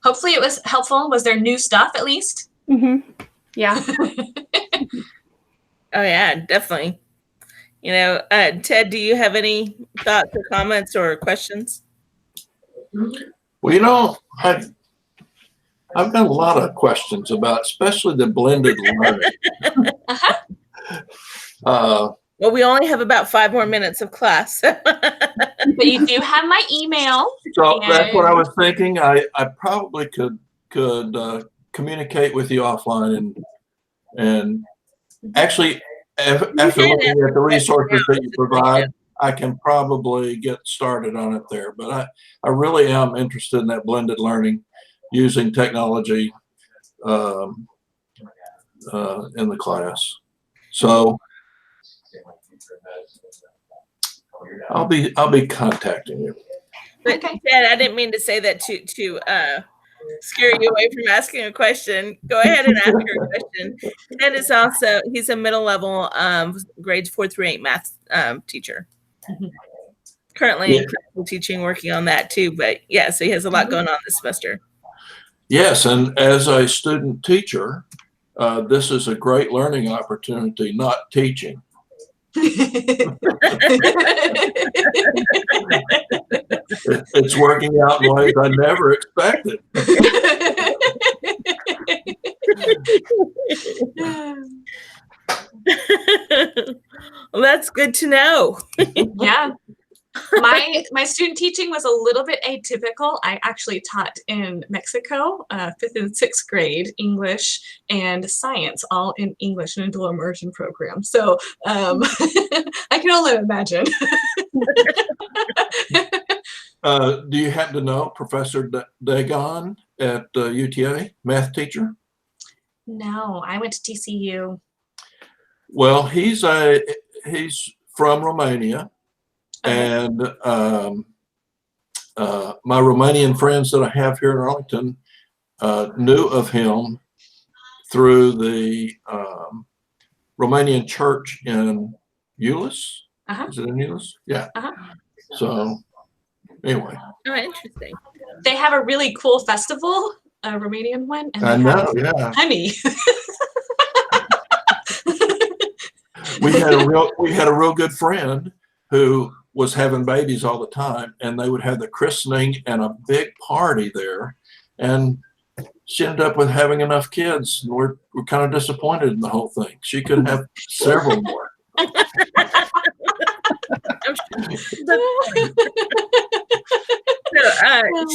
Hopefully it was helpful. Was there new stuff at least? Mm-hmm. Yeah. Oh yeah, definitely. Ted, do you have any thoughts or comments or questions? Well, I've got a lot of questions about, especially the blended learning. Well, we only have about 5 more minutes of class. But you do have my email. So that's what I was thinking. I probably could communicate with you offline and actually after looking at the resources that you provide, I can probably get started on it there. But I really am interested in that blended learning using technology in the class. So I'll be contacting you. But Ted, I didn't mean to say that to scare you away from asking a question, go ahead and ask your question. Ted is also, he's a middle level grades 4 through 8 math teacher. Currently in clinical teaching, working on that too. But yeah, so he has a lot going on this semester. Yes, and as a student teacher, this is a great learning opportunity, not teaching. It's working out in ways I never expected. Well, that's good to know. Yeah. My student teaching was a little bit atypical. I actually taught in Mexico, 5th and 6th grade, English and science, all in English and a dual immersion program. So I can only imagine. Do you happen to know Professor Dagon at UTA, math teacher? No, I went to TCU. Well, he's from Romania. And my Romanian friends that I have here in Arlington knew of him through the Romanian church in Euless. Is it in Euless? Yeah. So anyway. Oh, interesting. They have a really cool festival, a Romanian one. And I know, yeah. Honey. We had a real good friend who was having babies all the time, and they would have the christening and a big party there. And she ended up with having enough kids, and we're kind of disappointed in the whole thing. She could have several more. So,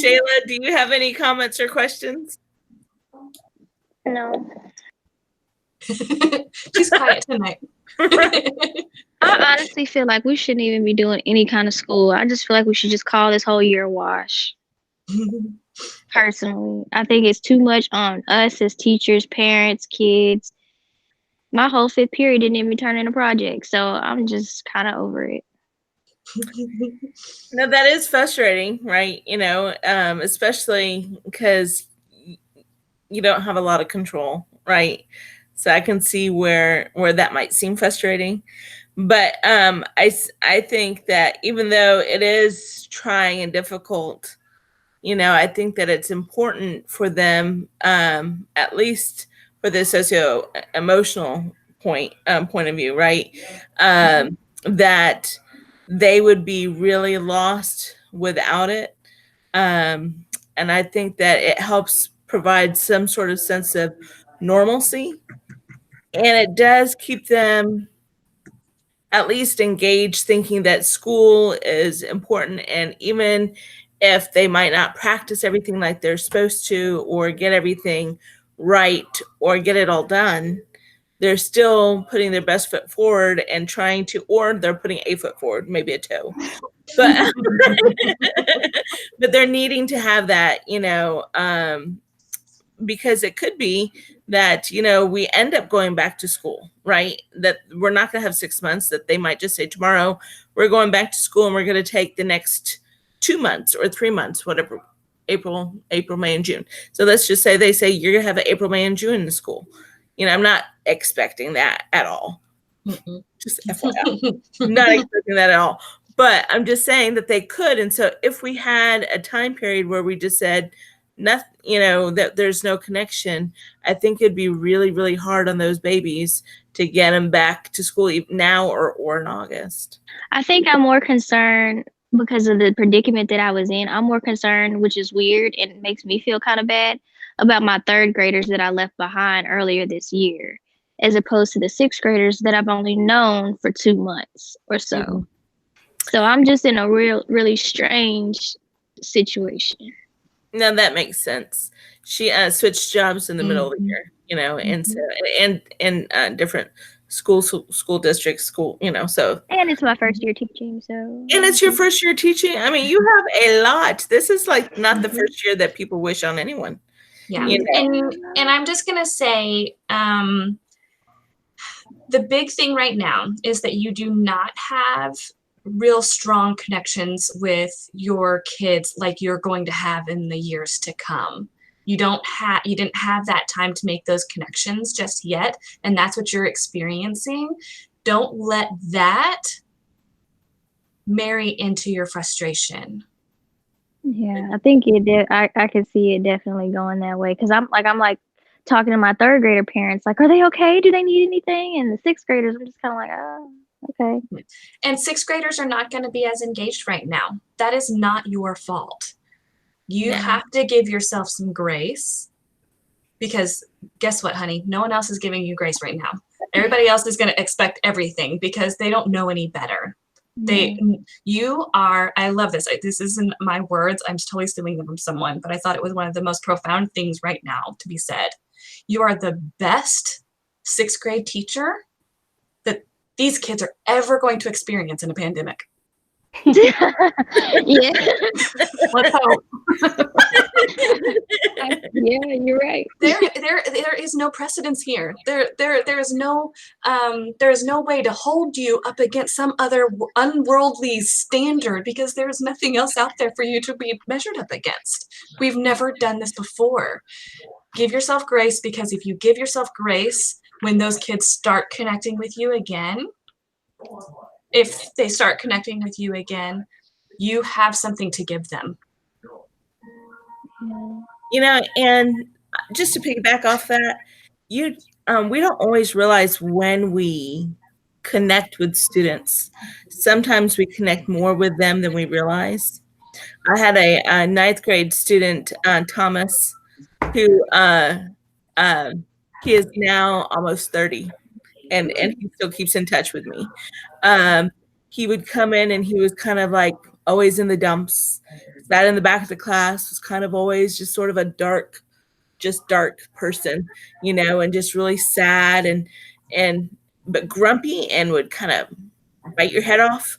Shayla, do you have any comments or questions? No. She's quiet tonight. I honestly feel like we shouldn't even be doing any kind of school. I just feel like we should just call this whole year a wash. Personally, I think it's too much on us as teachers, parents, kids. My whole 5th period didn't even turn into projects, so I'm just kind of over it. No, that is frustrating, right? You know, especially because you don't have a lot of control, right? So I can see where that might seem frustrating. But I think that even though it is trying and difficult, you know, I think that it's important for them, at least for the socio-emotional point of view, right? That they would be really lost without it. And I think that it helps provide some sort of sense of normalcy. And it does keep them at least engaged, thinking that school is important. And even if they might not practice everything like they're supposed to, or get everything right, or get it all done, they're still putting their best foot forward and trying to, or they're putting a foot forward, maybe a toe. But but they're needing to have that, you know, because it could be that, you know, we end up going back to school, right? That we're not going to have 6 months, that they might just say tomorrow we're going back to school and we're going to take the next 2 months or 3 months, whatever, April, May, and June. So let's just say they say you're going to have an April, May, and June in the school. You know, I'm not expecting that at all. Just FYI. I'm not expecting that at all. But I'm just saying that they could. And so if we had a time period where we just said, nothing, you know, that there's no connection, I think it'd be really, really hard on those babies to get them back to school now or in August. I think I'm more concerned because of the predicament that I was in. I'm more concerned, which is weird and it makes me feel kind of bad, about my 3rd graders that I left behind earlier this year, as opposed to the 6th graders that I've only known for 2 months or so. Mm-hmm. So I'm just in a really strange situation. No, that makes sense. She switched jobs in the middle of the year, you know, and so and different school districts, you know, so. And it's my first year teaching, so. And it's your first year teaching. I mean, you have a lot. This is like not the first year that people wish on anyone. Yeah, you know? and I'm just gonna say, the big thing right now is that you do not have real strong connections with your kids like you're going to have in the years to come. You didn't have that time to make those connections just yet, and that's what you're experiencing. Don't let that marry into your frustration. Yeah, I think I could see it definitely going that way because I'm like talking to my third grader parents, like, are they okay? Do they need anything? And the sixth graders, I'm just kind of like, oh, okay. And sixth graders are not going to be as engaged right now. That is not your fault. You have to give yourself some grace, because guess what, honey? No one else is giving you grace right now. Everybody else is going to expect everything because they don't know any better. You are, I love this. This isn't my words. I'm totally stealing them from someone, but I thought it was one of the most profound things right now to be said. You are the best sixth grade teacher that these kids are ever going to experience in a pandemic. Yeah. Let's hope. Yeah, you're right. There is no precedence here. There is no way to hold you up against some other unworldly standard, because there is nothing else out there for you to be measured up against. We've never done this before. Give yourself grace, because if you give yourself grace when those kids start connecting with you again, if they start connecting with you again, you have something to give them. You know, and just to piggyback off that, we don't always realize when we connect with students. Sometimes we connect more with them than we realize. I had a ninth grade student, Thomas, who he is now almost 30, and he still keeps in touch with me. He would come in and he was kind of like always in the dumps, sat in the back of the class, was kind of always just sort of a dark person, you know, and just really sad but grumpy, and would kind of bite your head off,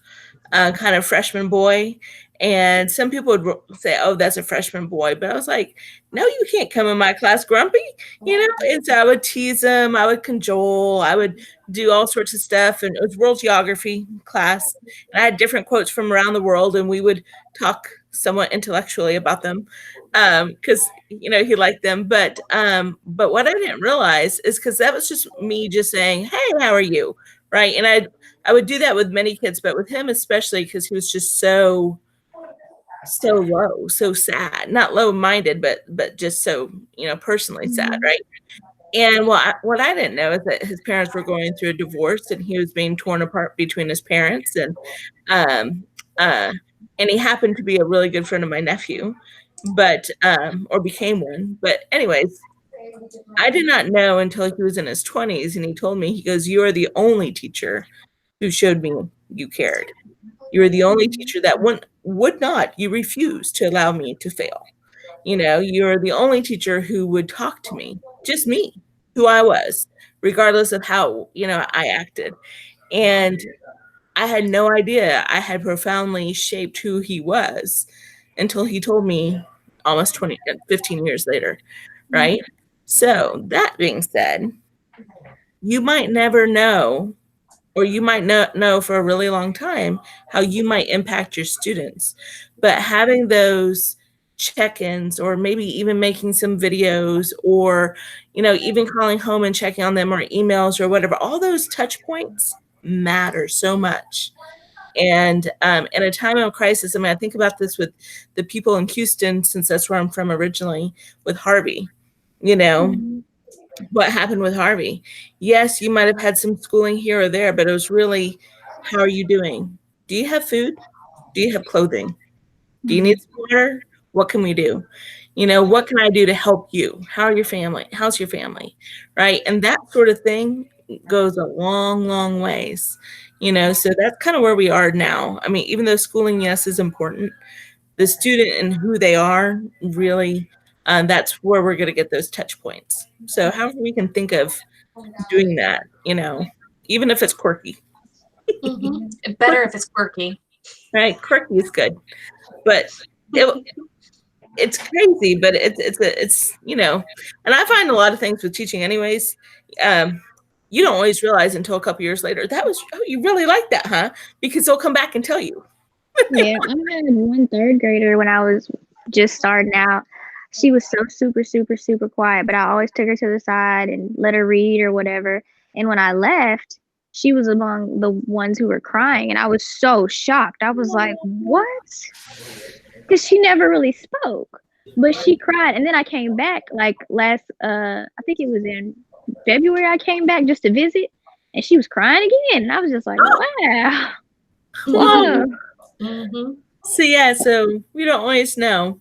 kind of freshman boy. And some people would say, oh, that's a freshman boy. But I was like, no, you can't come in my class grumpy, you know? And so I would tease him. I would cajole. I would do all sorts of stuff. And it was world geography class. And I had different quotes from around the world, and we would talk somewhat intellectually about them, because, you know, he liked them. But what I didn't realize is, because that was just me just saying, hey, how are you? Right. And I would do that with many kids, but with him especially, because he was just so low, so sad, not low-minded, but just so, you know, personally sad, right? And what I didn't know is that his parents were going through a divorce, and he was being torn apart between his parents, and he happened to be a really good friend of my nephew, but or became one. But anyways, I did not know until he was in his 20s, and he told me, he goes, "You are the only teacher who showed me you cared. You were the only teacher that would not, you refused to allow me to fail. You know, you're the only teacher who would talk to me, just me, who I was, regardless of how, you know, I acted." And I had no idea I had profoundly shaped who he was until he told me almost 15 years later, right? So that being said, you might never know, or you might not know for a really long time, how you might impact your students. But having those check-ins, or maybe even making some videos, or, you know, even calling home and checking on them, or emails, or whatever, all those touch points matter so much. And in a time of crisis, I mean, I think about this with the people in Houston, since that's where I'm from originally, with Harvey, you know, what happened with Harvey. Yes, you might have had some schooling here or there, but it was really, how are you doing? Do you have food? Do you have clothing? Do you need some water? What can we do? You know, what can I do to help you? How are your family? How's your family? Right? And that sort of thing goes a long, long ways. You know, so that's kind of where we are now. I mean, even though schooling, yes, is important, the student and who they are really, that's where we're going to get those touch points. So however we can think of doing that, you know, even if it's quirky. Better if it's quirky. Right? Quirky is good, but it's crazy, but it's, you know, and I find a lot of things with teaching anyways, you don't always realize until a couple years later, that was, oh, you really like that, huh? Because they'll come back and tell you. Yeah, I had one third grader when I was just starting out. She was so super, super, super quiet, but I always took her to the side and let her read or whatever. And when I left, she was among the ones who were crying, and I was so shocked. I was like, "What?" Because she never really spoke, but she cried. And then I came back like last, I think it was in February. I came back just to visit, and she was crying again. And I was just like, "Wow, Wow. Mm-hmm. So yeah, so we don't always know.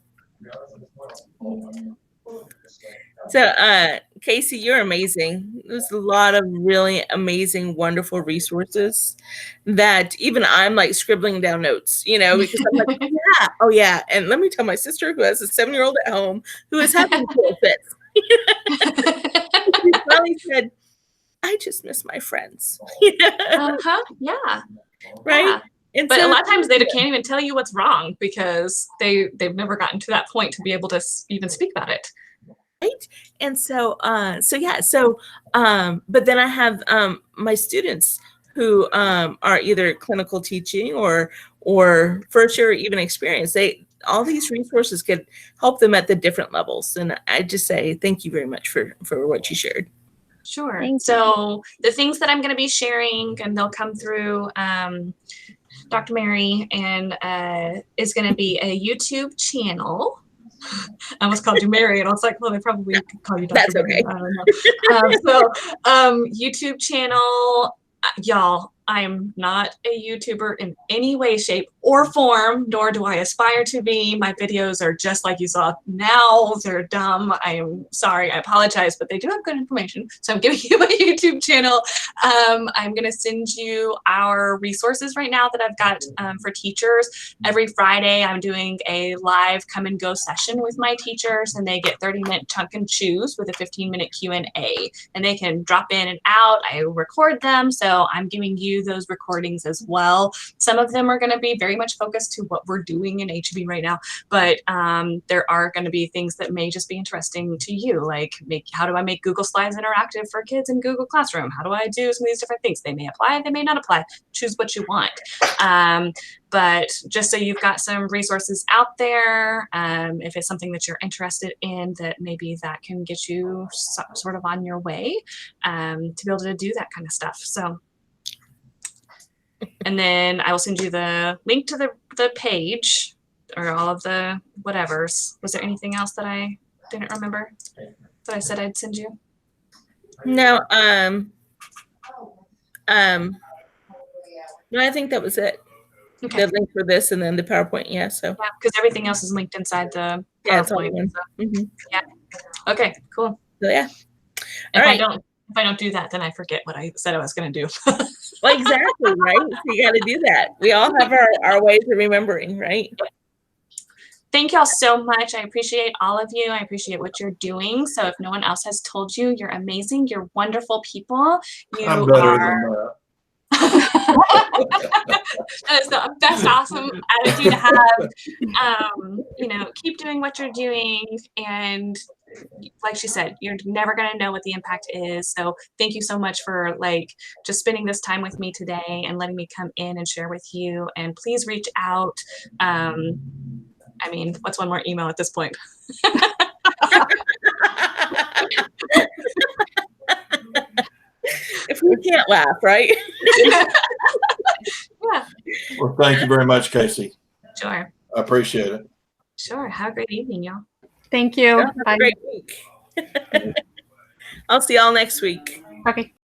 So Casey, you're amazing. There's a lot of really amazing, wonderful resources that even I'm like scribbling down notes, you know, because I'm like, yeah, oh yeah. And let me tell my sister who has a 7-year-old at home who is having full fits. She finally said, I just miss my friends. Uh-huh. Yeah. Right. Yeah. And But so a lot of times they can't even tell you what's wrong because they've never gotten to that point to be able to even speak about it. right. And so but then I have my students who are either clinical teaching or first year or even experience. All these resources could help them at the different levels. And I just say thank you very much for what you shared. Sure. Thank you. So the things that I'm going to be sharing, and they'll come through Dr. Mary, and is going to be a YouTube channel. I almost called you Mary, and I was like, well, they probably could call you Dr. That's Mary. okay. I don't know. YouTube channel, y'all. I am not a YouTuber in any way, shape, or form, nor do I aspire to be. My videos are just like you saw now. They're dumb. I am sorry. I apologize, but they do have good information. So I'm giving you my YouTube channel. I'm going to send you our resources right now that I've got for teachers. Every Friday, I'm doing a live come and go session with my teachers, and they get 30-minute chunk and choose with a 15-minute Q&A. And they can drop in and out. I record them, so I'm giving you those recordings as well. Some of them are going to be very much focused to what we're doing in HB right now, but there are going to be things that may just be interesting to you, like how do I make Google Slides interactive for kids in Google Classroom? How do I do some of these different things? They may apply, they may not apply. Choose what you want. But just so you've got some resources out there, if it's something that you're interested in, that maybe that can get you sort of on your way to be able to do that kind of stuff. So. And then I will send you the link to the page or all of the whatevers. Was there anything else that I didn't remember that I said I'd send you? No, no, I think that was it. Okay. The link for this and then the PowerPoint. Yeah. So Yeah, because everything else is linked inside the yeah, it's all PowerPoint. one. So, Mm-hmm. yeah. Okay, cool. So yeah. If I don't do that, then I forget what I said I was going to do. Well, exactly, right? So you got to do that. We all have our ways of remembering, right? Thank y'all so much. I appreciate all of you. I appreciate what you're doing. So if no one else has told you, you're amazing. You're wonderful people. I'm better than that. That is the best awesome attitude to have. Keep doing what you're doing, and like she said, you're never going to know what the impact is. So thank you so much for just spending this time with me today and letting me come in and share with you. And please reach out. What's one more email at this point? If we can't laugh, right? Yeah. Well, thank you very much, Casey. Sure. I appreciate it. Sure. Have a great evening, y'all. Thank you. Have a great week. I'll see y'all next week. Okay.